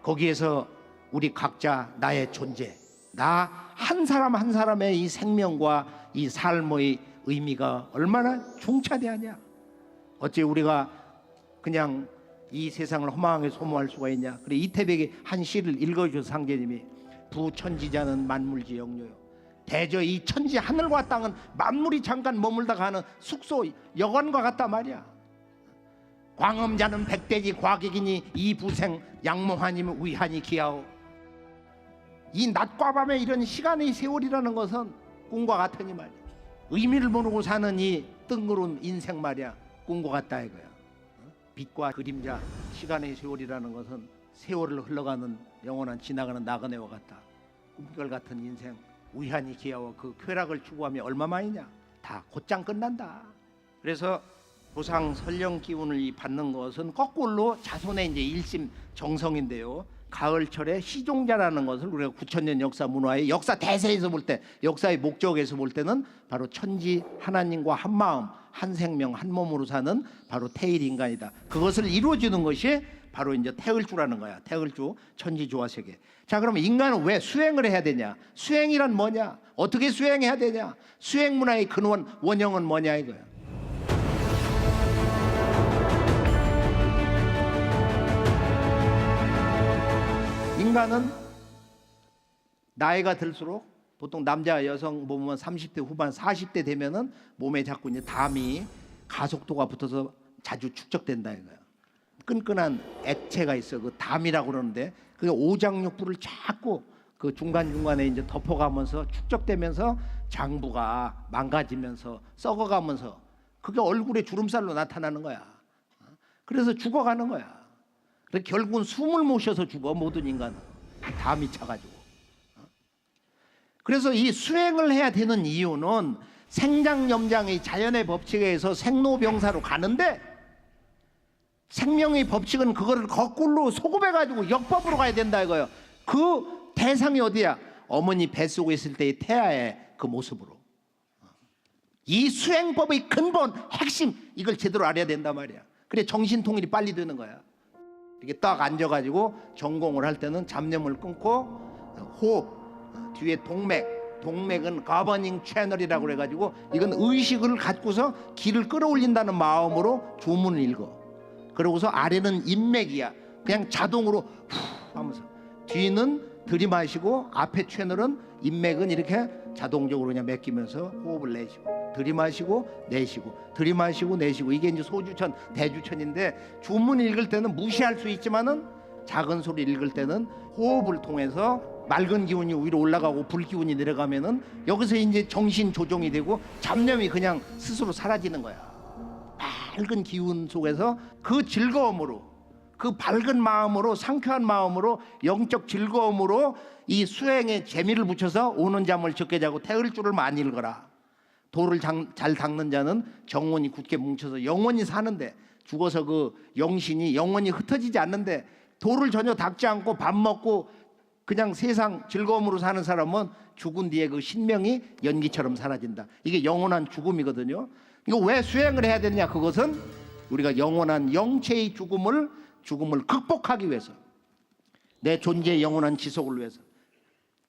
거기에서 우리 각자 나의 존재, 나 한 사람 한 사람의 이 생명과 이 삶의 의미가 얼마나 중차대하냐. 어째 우리가 그냥 이 세상을 허망하게 소모할 수가 있냐. 그래 이태백의 한 시를 읽어주셔서 상제님이 부천지자는 만물지 영료요. 대저 이 천지 하늘과 땅은 만물이 잠깐 머물다 가는 숙소 여관과 같단 말이야. 광음자는 백대지 과객이니 이 부생 양몽하님 위하니 기하오. 이 낮과 밤의 이런 시간의 세월이라는 것은 꿈과 같으니 말이야. 의미를 모르고 사는 이 뜬구름 인생 말이야. 꿈과 같다 이거야. 빛과 그림자, 시간의 세월이라는 것은 세월을 흘러가는 영원한 지나가는 나그네와 같다. 꿈결 같은 인생, 위한이 기하와 그 쾌락을 추구하며 얼마만이냐. 다 곧장 끝난다. 그래서 조상 설령 기운을 받는 것은 거꾸로 자손의 이제 일심 정성인데요. 가을철에 시종자라는 것을 우리가 9,000년 역사 문화의 역사 대세에서 볼 때, 역사의 목적에서 볼 때는 바로 천지 하나님과 한 마음, 한 생명, 한 몸으로 사는 바로 태일 인간이다. 그것을 이루어주는 것이 바로 이제 태을주라는 거야. 태을주, 천지 조화 세계. 자, 그러면 인간은 왜 수행을 해야 되냐? 수행이란 뭐냐? 어떻게 수행해야 되냐? 수행 문화의 근원, 원형은 뭐냐 이거야. 인간은 나이가 들수록 보통 남자 여성 보면 30대 후반 40대 되면은 몸에 자꾸 이제 담이 가속도가 붙어서 자주 축적된다 이거야. 끈끈한 액체가 있어. 그 담이라고 그러는데 그게 오장육부를 자꾸 그 중간중간에 이제 덮어가면서 축적되면서 장부가 망가지면서 썩어가면서 그게 얼굴에 주름살로 나타나는 거야. 그래서 죽어가는 거야. 그래서 결국은 숨을 못 쉬어서 죽어 모든 인간은. 담이 차가지고. 그래서 이 수행을 해야 되는 이유는 생장염장의 자연의 법칙에 의해서 생로병사로 가는데 생명의 법칙은 그거를 거꾸로 소급해가지고 역법으로 가야 된다 이거예요. 그 대상이 어디야? 어머니 뱃속에 있을 때의 태아의 그 모습으로. 이 수행법의 근본 핵심 이걸 제대로 알아야 된단 말이야. 그래 정신통일이 빨리 되는 거야. 이렇게 딱 앉아가지고 전공을 할 때는 잡념을 끊고 호흡, 뒤에 동맥은 가버닝 채널이라고 그래가지고 이건 의식을 갖고서 기를 끌어올린다는 마음으로 주문을 읽어. 그러고서 아래는 인맥이야. 그냥 자동으로 후 하면서 뒤는 들이마시고 앞에 채널은 인맥은 이렇게 자동적으로 그냥 맡기면서 호흡을 내쉬고 들이마시고 내쉬고 들이마시고 내쉬고 이게 이제 소주천 대주천인데 주문 읽을 때는 무시할 수 있지만은 작은 소리 읽을 때는 호흡을 통해서 맑은 기운이 위로 올라가고 불 기운이 내려가면은 여기서 이제 정신 조정이 되고 잡념이 그냥 스스로 사라지는 거야. 밝은 기운 속에서 그 즐거움으로 그 밝은 마음으로 상쾌한 마음으로 영적 즐거움으로 이 수행에 재미를 붙여서 오는 잠을 적게 자고 태을주를 많이 읽어라. 도를 잘 닦는 자는 정원이 굳게 뭉쳐서 영원히 사는데 죽어서 그 영신이 영원히 흩어지지 않는데 도를 전혀 닦지 않고 밥 먹고 그냥 세상 즐거움으로 사는 사람은 죽은 뒤에 그 신명이 연기처럼 사라진다. 이게 영원한 죽음이거든요. 이거 왜 수행을 해야 되냐? 그것은 우리가 영원한 영체의 죽음을 극복하기 위해서, 내 존재의 영원한 지속을 위해서.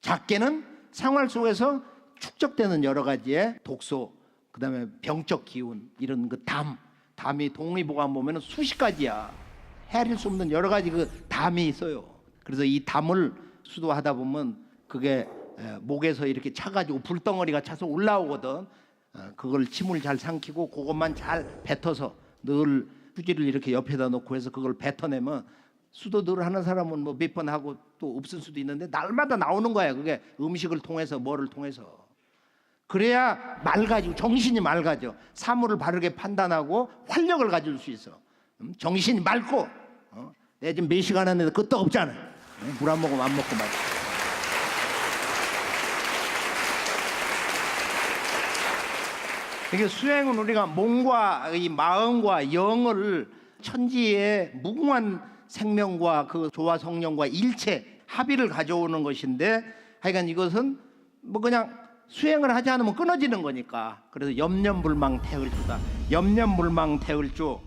작게는 생활 속에서 축적되는 여러 가지의 독소, 그다음에 병적 기운, 이런 그 담이 동의보감 보면 수십 가지야. 헤아릴 수 없는 여러 가지 그 담이 있어요. 그래서 이 담을 수도하다 보면 그게 목에서 이렇게 차가지고 불덩어리가 차서 올라오거든. 그걸 침을 잘 삼키고 그것만 잘 뱉어서 늘 휴지를 이렇게 옆에다 놓고 해서 그걸 뱉어내면 수도 늘 하는 사람은 뭐 몇 번 하고 또 없을 수도 있는데 날마다 나오는 거야. 그게 음식을 통해서 뭐를 통해서. 그래야 맑아지고 정신이 맑아져. 사물을 바르게 판단하고 활력을 가질 수 있어. 정신이 맑고 내가 지금 몇 시간 했는데 끄떡 없잖아. 물 한 모금 안 먹고 말이야. 이게 수행은 우리가 몸과 이 마음과 영을 천지의 무궁한 생명과 그 조화 성령과 일체 합의를 가져오는 것인데 하여간 이것은 뭐 그냥 수행을 하지 않으면 끊어지는 거니까. 그래서 염념불망 태을주다. 염념불망 태을주.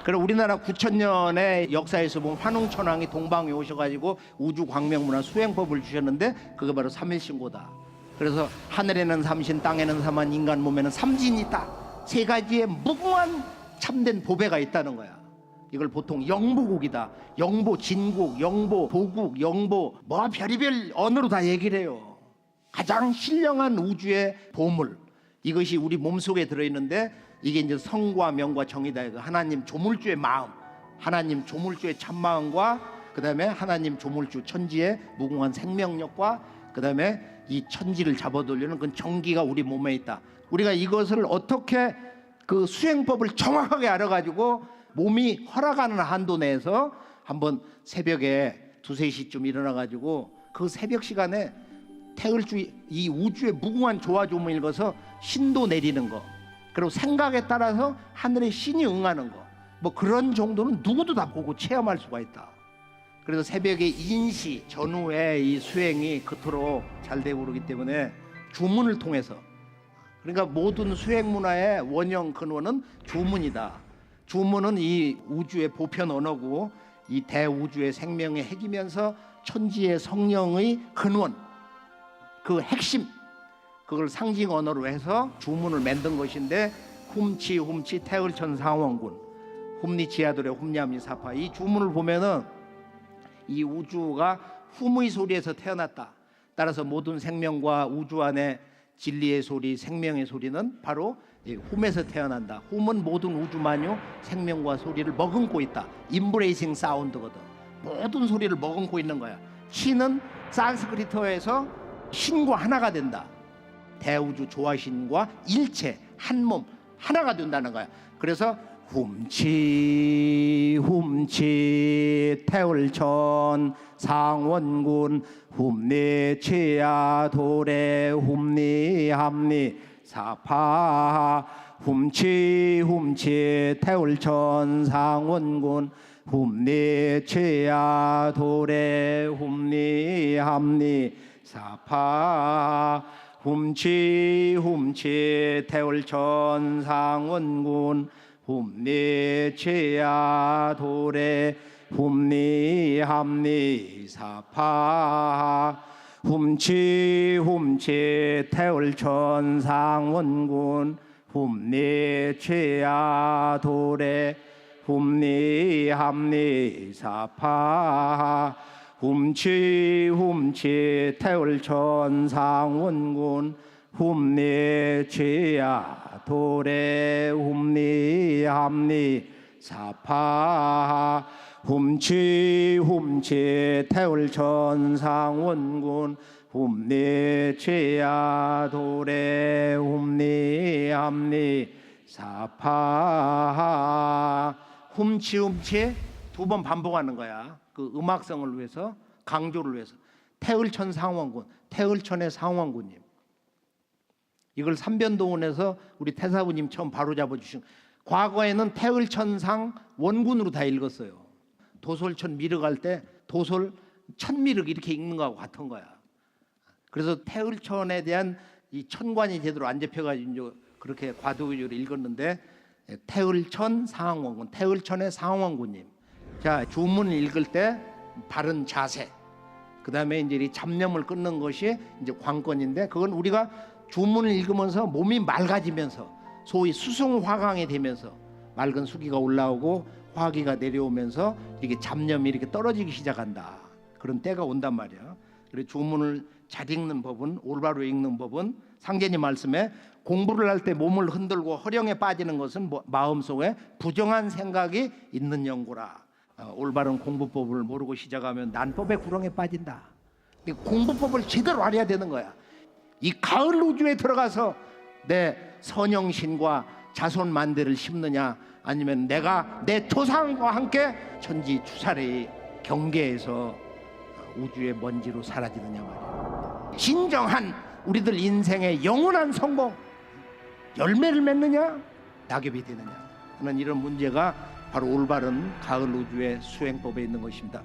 그리고 우리나라 9,000년의 역사에서 보면 환웅천왕이 동방에 오셔가지고 우주광명문화 수행법을 주셨는데 그게 바로 삼일신고다. 그래서 하늘에는 삼신, 땅에는 삼한, 인간 몸에는 삼진이 있다. 세 가지의 무궁한 참된 보배가 있다는 거야. 이걸 보통 영보국이다, 영보 진국, 영보 보국, 영보 뭐 별의별 언어로 다 얘기를 해요. 가장 신령한 우주의 보물, 이것이 우리 몸속에 들어있는데 이게 이제 성과 명과 정이다. 하나님 조물주의 마음, 하나님 조물주의 참마음과 그 다음에 하나님 조물주 천지의 무궁한 생명력과 그 다음에 이 천지를 잡아돌리는 그 정기가 우리 몸에 있다. 우리가 이것을 어떻게 그 수행법을 정확하게 알아가지고 몸이 허락하는 한도 내에서 한번 새벽에 2-3시쯤 일어나가지고 그 새벽 시간에 태을주 이 우주의 무궁한 조화조물 읽어서 신도 내리는 거, 그리고 생각에 따라서 하늘의 신이 응하는 거, 뭐 그런 정도는 누구도 다 보고 체험할 수가 있다. 그래서 새벽에 인시 전후에 이 수행이 그토록 잘 되고 그러기 때문에 주문을 통해서, 그러니까 모든 수행 문화의 원형 근원은 주문이다. 주문은 이 우주의 보편 언어고 이 대우주의 생명의 핵이면서 천지의 성령의 근원, 그 핵심, 그걸 상징 언어로 해서 주문을 만든 것인데 훔치 태을천 상원군 훔니치아돌의 훔냐미사파, 이 주문을 보면은 이 우주가 훔의 소리에서 태어났다. 따라서 모든 생명과 우주 안에 진리의 소리, 생명의 소리는 바로 훔에서 태어난다. 훔은 모든 우주 만유 생명과 소리를 머금고 있다. 인브레이싱 사운드거든. 모든 소리를 머금고 있는 거야. 신은 산스크리트어에서 신과 하나가 된다. 대우주 조화신과 일체 한 몸 하나가 된다는 거야. 그래서 훔치 태을천 상원군 훔니치야 도래 훔니함니 사파 훔치 태을천 상원군 훔니치야 도래 훔니함니 사파 훔치 태을천 상원군 훔니치야 도래 훔니함니 사파 훔치 태을천 상원군 훔니치야 도래 훔니함니 사파 훔치 태을천 상원군 훔니치야 도래 훔니함니 사파 훔치 태을천 상원군 훔니치야 도래 훔니함니 사파. 훔치 두 번 반복하는 거야. 그 음악성을 위해서, 강조를 위해서. 태을천 상원군, 태을천의 상원군님. 이걸 삼변동원에서 우리 태사부님 처음 바로잡아 주신. 과거에는 태을천상 원군으로 다 읽었어요. 도솔천 미륵할 때 도솔 천미륵 이렇게 읽는 거하고 같은 거야. 그래서 태을천에 대한 이 천관이 제대로 안 잡혀가지고 그렇게 과도기적으로 읽었는데, 태을천 상원군, 태을천의 상원군님. 자, 주문을 읽을 때 바른 자세, 그 다음에 이제 이 잡념을 끊는 것이 이제 관건인데, 그건 우리가 주문을 읽으면서 몸이 맑아지면서 소위 수성화강이 되면서 맑은 수기가 올라오고 화기가 내려오면서 이렇게 잡념이 이렇게 떨어지기 시작한다. 그런 때가 온단 말이야. 그래서 주문을 잘 읽는 법은, 올바로 읽는 법은 상제님 말씀에 공부를 할 때 몸을 흔들고 허령에 빠지는 것은 마음속에 부정한 생각이 있는 연고라. 올바른 공부법을 모르고 시작하면 난법의 구렁에 빠진다. 공부법을 제대로 알아야 되는 거야. 이 가을 우주에 들어가서 내 선영신과 자손 만대를 심느냐, 아니면 내가 내 조상과 함께 천지 추사의 경계에서 우주의 먼지로 사라지느냐 말이야. 진정한 우리들 인생의 영원한 성공, 열매를 맺느냐, 낙엽이 되느냐 하는 이런 문제가 바로 올바른 가을 우주의 수행법에 있는 것입니다.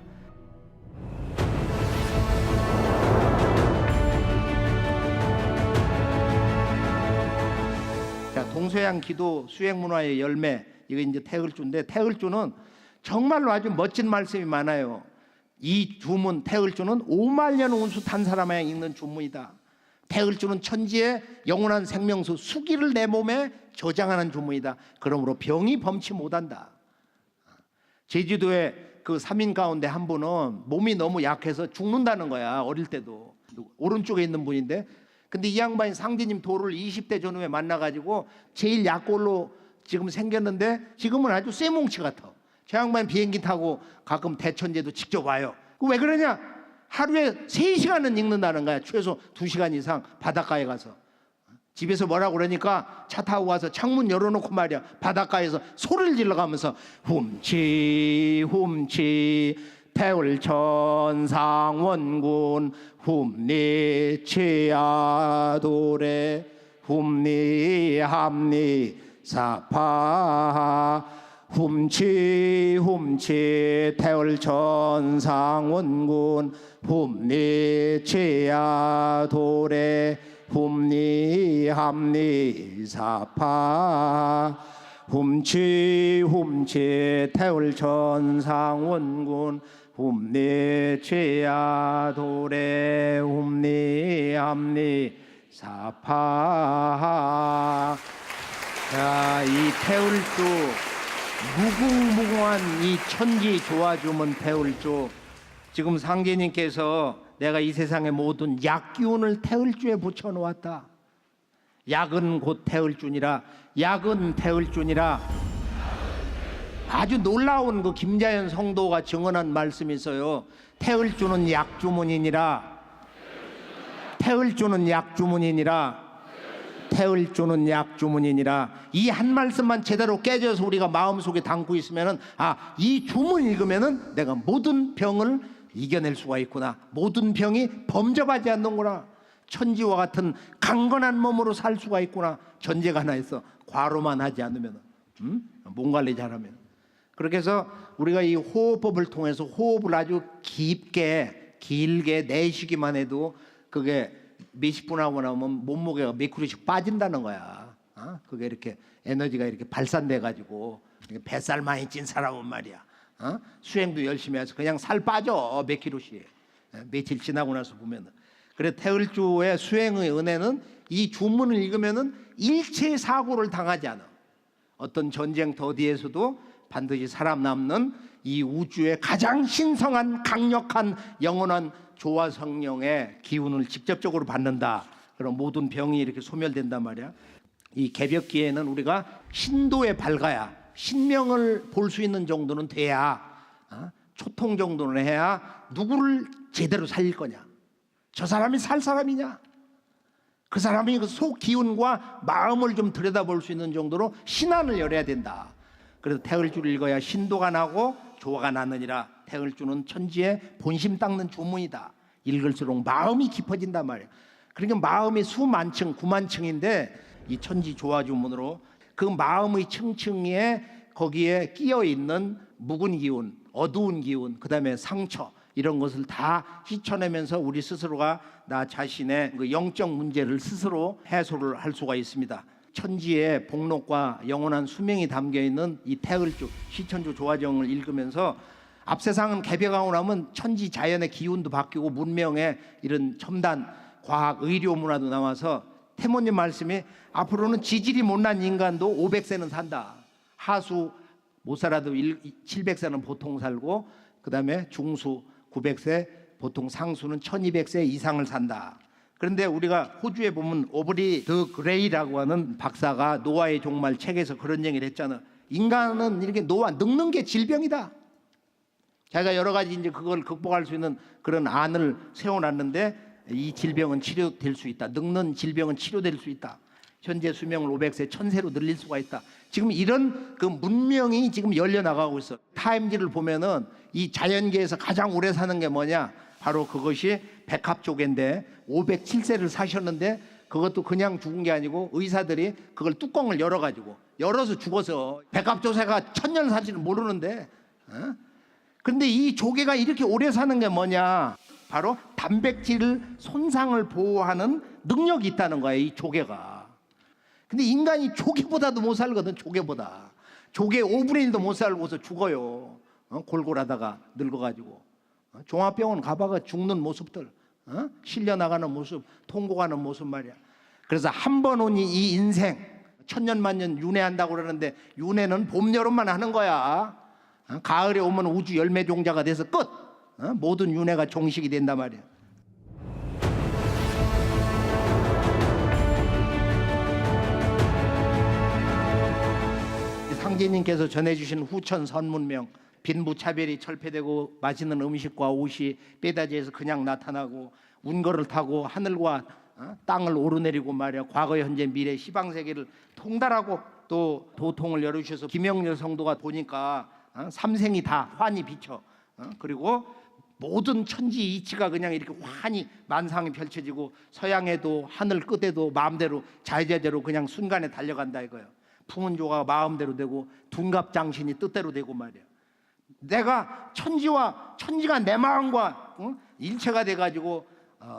자, 동서양 기도 수행 문화의 열매, 이거 이제 태을주인데, 태을주는 정말로 아주 멋진 말씀이 많아요. 이 주문 태을주는 5만 년 운수 탄 사람에 읽는 주문이다. 태을주는 천지의 영원한 생명수 수기를 내 몸에 저장하는 주문이다. 그러므로 병이 범치 못한다. 제주도에 그 3인 가운데 한 분은 몸이 너무 약해서 죽는다는 거야. 어릴 때도. 오른쪽에 있는 분인데, 근데 이 양반이 상제님 도를 20대 전후에 만나가지고 제일 약골로 지금 생겼는데, 지금은 아주 쇠뭉치 같아. 저 양반이 비행기 타고 가끔 대천제도 직접 와요. 왜 그러냐? 하루에 3시간은 읽는다는 거야. 최소 2시간 이상 바닷가에 가서. 집에서 뭐라고 그러니까 차 타고 와서 창문 열어놓고 말이야, 바닷가에서 소리를 질러가면서 훔치 태을천 상원군 훔니치야 도래 훔니함니 사파 훔치 태을천 상원군 훔니치야 도래 훔니함니 사파 훔치 훔치 태울 천상원군 훔니 죄야 도래 훔니 함니 사파. 자, 이 태울주 무궁무궁한 이 천지 조화주문 태울주, 지금 상제님께서 내가 이 세상의 모든 약기운을 태울주에 붙여놓았다. 약은 곧 태울주니라. 약은 태울주니라. 아주 놀라운 그 김자연 성도가 증언한 말씀이 있어요. 태울주는 약주문이니라. 태울주는 약주문이니라. 태울주는 약주문이니라. 이 한 말씀만 제대로 깨져서 우리가 마음속에 담고 있으면은, 아, 이 주문 읽으면은 내가 모든 병을 이겨낼 수가 있구나. 모든 병이 범접하지 않는구나. 천지와 같은 강건한 몸으로 살 수가 있구나. 전제가 하나 있어. 과로만 하지 않으면, 몸 관리 잘하면. 그렇게 해서 우리가 이 호흡법을 통해서 호흡을 아주 길게 내쉬기만 해도 그게 몇십 분 하고 나면 몸무게가 몇 킬로씩 빠진다는 거야. 그게 이렇게 에너지가 이렇게 발산돼 가지고, 뱃살 많이 찐 사람은 말이야, 수행도 열심히 해서 그냥 살 빠져 몇 킬로씩. 며칠 지나고 나서 보면은. 그래, 태울주의 수행의 은혜는 이 주문을 읽으면은 일체 사고를 당하지 않아. 어떤 전쟁터 어디에서도 반드시 살아남는 이 우주의 가장 신성한 강력한 영원한 조화 성령의 기운을 직접적으로 받는다. 그럼 모든 병이 이렇게 소멸된단 말이야. 이 개벽기에는 우리가 신도에 밝아야, 신명을 볼 수 있는 정도는 돼야, 초통 정도는 해야 누구를 제대로 살릴 거냐, 저 사람이 살 사람이냐, 그 사람이 그 속 기운과 마음을 좀 들여다볼 수 있는 정도로 신안을 열어야 된다. 그래서 태을주를 읽어야 신도가 나고 조화가 나느니라. 태을주는 천지의 본심 닦는 주문이다. 읽을수록 마음이 깊어진단 말이야. 그러니까 마음이 수만층, 구만층인데 이 천지 조화 주문으로 그 마음의 층층에 거기에 끼어 있는 묵은 기운, 어두운 기운, 그다음에 상처, 이런 것을 다 휘쳐내면서 우리 스스로가 나 자신의 그 영적 문제를 스스로 해소를 할 수가 있습니다. 천지의 복록과 영원한 수명이 담겨 있는 이 태을주, 시천주 조화정을 읽으면서 앞세상은 개벽하고 나면 천지 자연의 기운도 바뀌고 문명의 이런 첨단 과학, 의료 문화도 나와서 태모님 말씀이 앞으로는 지질이 못난 인간도 500세는 산다. 하수 못 살아도 700세는 보통 살고, 그 다음에 중수 900세, 보통 상수는 1200세 이상을 산다. 그런데 우리가 호주에 보면 오브리 더 그레이라고 하는 박사가 노아의 종말 책에서 그런 얘기를 했잖아. 인간은 이렇게 늙는 게 질병이다. 자기가 여러 가지 이제 그걸 극복할 수 있는 그런 안을 세워놨는데, 이 질병은 치료될 수 있다. 늙는 질병은 치료될 수 있다. 현재 수명을 500세, 1000세로 늘릴 수가 있다. 지금 이런 그 문명이 지금 열려나가고 있어. 타임지를 보면은 이 자연계에서 가장 오래 사는 게 뭐냐? 바로 그것이 백합조개인데 507세를 사셨는데, 그것도 그냥 죽은 게 아니고 의사들이 그걸 뚜껑을 열어서 죽어서. 백합조개가 1000년 살지는 모르는데, 그런데 이 조개가 이렇게 오래 사는 게 뭐냐? 바로 단백질 손상을 보호하는 능력이 있다는 거야, 이 조개가. 근데 인간이 조개보다도 못 살거든. 조개보다. 조개 5분의 1도 못 살고서 죽어요. 골골하다가 늙어가지고. 종합병원 가봐가 죽는 모습들, 실려나가는 모습, 통곡하는 모습 말이야. 그래서 한 번 온 이 인생, 천년만년 윤회한다고 그러는데, 윤회는 봄, 여름만 하는 거야. 가을에 오면 우주 열매 종자가 돼서 끝. 모든 윤회가 종식이 된단 말이야. 상제님께서 전해주신 후천 선문명, 빈부차별이 철폐되고 맛있는 음식과 옷이 빼다지에서 그냥 나타나고, 운거를 타고 하늘과 땅을 오르내리고 말이야. 과거, 현재, 미래, 시방세계를 통달하고 또 도통을 열으셔서 김영렬 성도가 보니까 삼생이 다 환히 비쳐. 그리고 모든 천지 이치가 그냥 이렇게 환히 만상이 펼쳐지고, 서양에도 하늘 끝에도 마음대로 자유자재로 그냥 순간에 달려간다 이거예요. 풍운조가 마음대로 되고 둔갑장신이 뜻대로 되고 말이야. 내가 천지가 내 마음과 일체가 돼가지고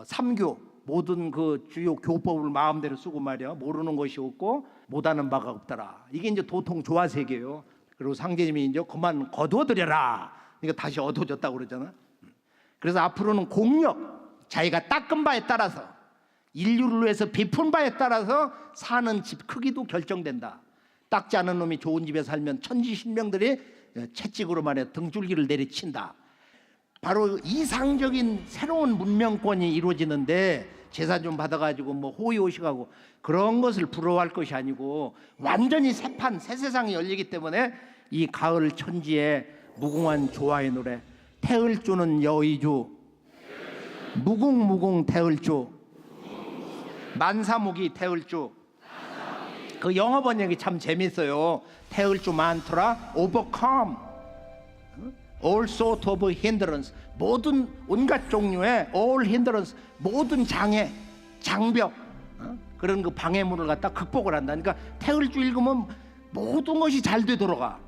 삼교, 모든 그 주요 교법을 마음대로 쓰고 말이야. 모르는 것이 없고 못하는 바가 없더라. 이게 이제 도통 조화세계예요. 그리고 상제님이 이제 그만 거두어들여라. 그러니까 다시 얻어졌다고 그러잖아. 그래서 앞으로는 공력, 자기가 닦은 바에 따라서, 인류를 위해서 베푼 바에 따라서 사는 집 크기도 결정된다. 닦지 않은 놈이 좋은 집에 살면 천지신명들이 채찍으로 말해 등줄기를 내리친다. 바로 이상적인 새로운 문명권이 이루어지는데 제사 좀 받아가지고 뭐 호의호식하고 그런 것을 부러워할 것이 아니고 완전히 새판 새 세상이 열리기 때문에 이 가을 천지의 무궁한 조화의 노래, 태을주는 여의주 무궁무궁 태을주 만사무기 태을주. 그 영어 번역이 참 재밌어요. 태을주 많더라. overcome all sort of hindrance. 모든 온갖 종류의 all hindrance, 모든 장애, 장벽, 그런 그 방해물을 갖다 극복을 한다. 그러니까 태을주 읽으면 모든 것이 잘 되돌아가.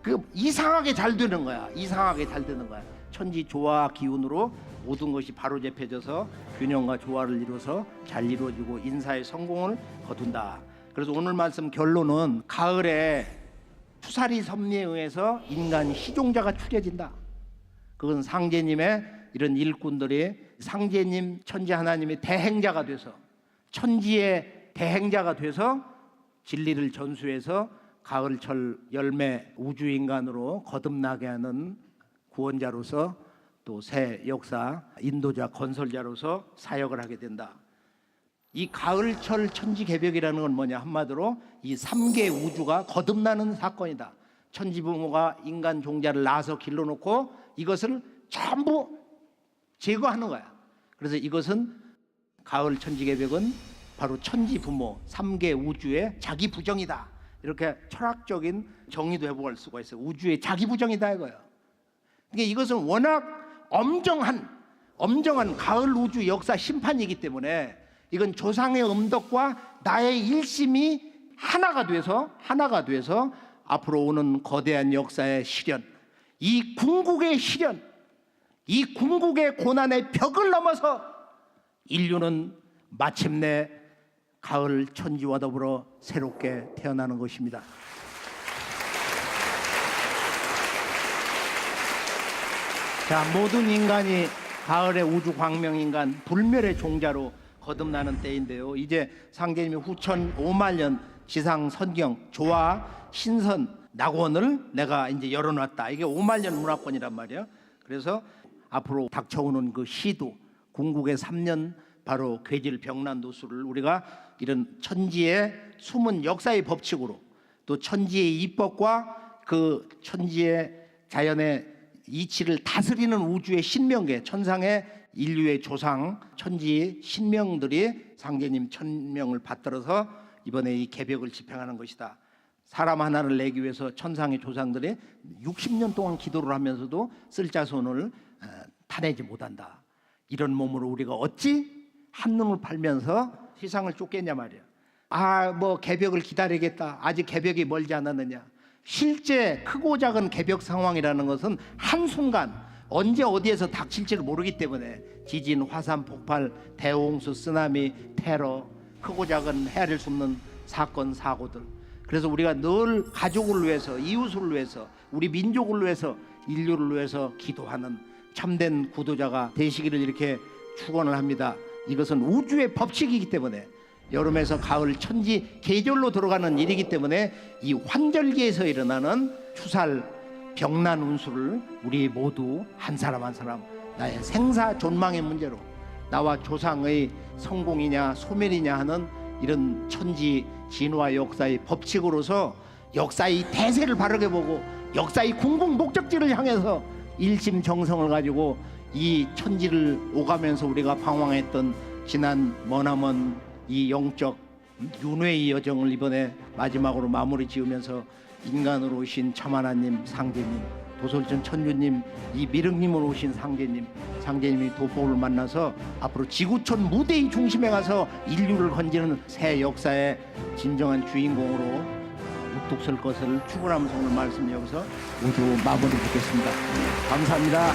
그 이상하게 잘 되는 거야. 이상하게 잘 되는 거야. 천지 조화 기운으로 모든 것이 바로잡혀져서 균형과 조화를 이루어서 잘 이루어지고 인사의 성공을 거둔다. 그래서 오늘 말씀 결론은 가을에 추사리 섭리에 의해서 인간 희종자가 추려진다. 그건 상제님의 이런 일꾼들이 상제님 천지 하나님의 대행자가 돼서 천지의 대행자가 돼서 진리를 전수해서 가을철 열매 우주인간으로 거듭나게 하는 구원자로서 또 새 역사 인도자 건설자로서 사역을 하게 된다. 이 가을철 천지개벽이라는 건 뭐냐, 한마디로 이 3개 우주가 거듭나는 사건이다. 천지부모가 인간 종자를 낳아서 길러놓고 이것을 전부 제거하는 거야. 그래서 이것은 가을 천지개벽은 바로 천지부모 3개 우주의 자기 부정이다. 이렇게 철학적인 정의도 해볼 수가 있어요. 우주의 자기 부정이다 이거예요. 그러니까 이것은 워낙 엄정한 가을 우주 역사 심판이기 때문에 이건 조상의 음덕과 나의 일심이 하나가 돼서 앞으로 오는 거대한 역사의 실현, 이 궁극의 실현, 이 궁극의 고난의 벽을 넘어서 인류는 마침내 가을 천지와 더불어 새롭게 태어나는 것입니다. 자, 모든 인간이 가을의 우주 광명인간 불멸의 종자로 거듭나는 때인데요. 이제 상제님이 후천 5만 년 지상 선경 조화 신선 낙원을 내가 이제 열어놨다. 이게 5만 년 문화권이란 말이에요. 그래서 앞으로 닥쳐오는 그 시도 궁극의 3년 바로 괴질 병난 도수를 우리가 이런 천지의 숨은 역사의 법칙으로 또 천지의 이법과 그 천지의 자연의 이치를 다스리는 우주의 신명계, 천상의 인류의 조상 천지의 신명들이 상제님 천명을 받들어서 이번에 이 개벽을 집행하는 것이다. 사람 하나를 내기 위해서 천상의 조상들이 60년 동안 기도를 하면서도 쓸자손을 타내지 못한다. 이런 몸으로 우리가 어찌 한눈을 팔면서 세상을 쫓겠냐 말이야. 뭐 개벽을 기다리겠다. 아직 개벽이 멀지 않았느냐. 실제 크고 작은 개벽 상황이라는 것은 한순간 언제 어디에서 닥칠지를 모르기 때문에 지진, 화산, 폭발, 대홍수, 쓰나미, 테러, 크고 작은 헤아릴 수 없는 사건, 사고들. 그래서 우리가 늘 가족을 위해서, 이웃을 위해서, 우리 민족을 위해서, 인류를 위해서 기도하는 참된 구도자가 되시기를 이렇게 축원을 합니다. 이것은 우주의 법칙이기 때문에 여름에서 가을 천지 계절로 들어가는 일이기 때문에 이 환절기에서 일어나는 추살 병난 운수를 우리 모두 한 사람 한 사람 나의 생사 존망의 문제로 나와 조상의 성공이냐 소멸이냐 하는 이런 천지 진화 역사의 법칙으로서 역사의 대세를 바르게 보고 역사의 궁극 목적지를 향해서 일심정성을 가지고 이 천지를 오가면서 우리가 방황했던 지난 머나먼 이 영적 윤회의 여정을 이번에 마지막으로 마무리 지으면서 인간으로 오신 참하나님 상제님, 도솔천 천주님, 이 미륵님으로 오신 상제님이 도법을 만나서 앞으로 지구촌 무대의 중심에 가서 인류를 건지는 새 역사의 진정한 주인공으로 우뚝 설 것을 축원하면서 오늘 말씀 여기서 모두 마무리 짓겠습니다. 감사합니다.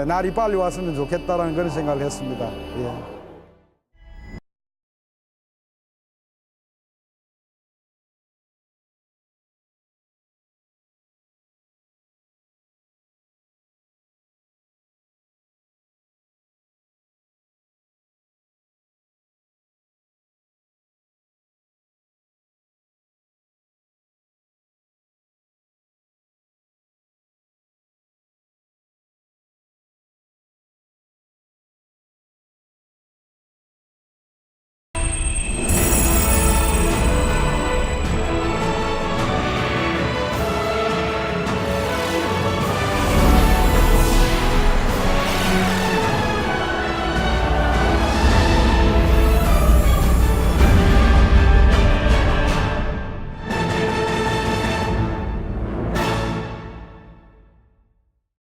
날이 빨리 왔으면 좋겠다라는 그런 생각을 했습니다. 예.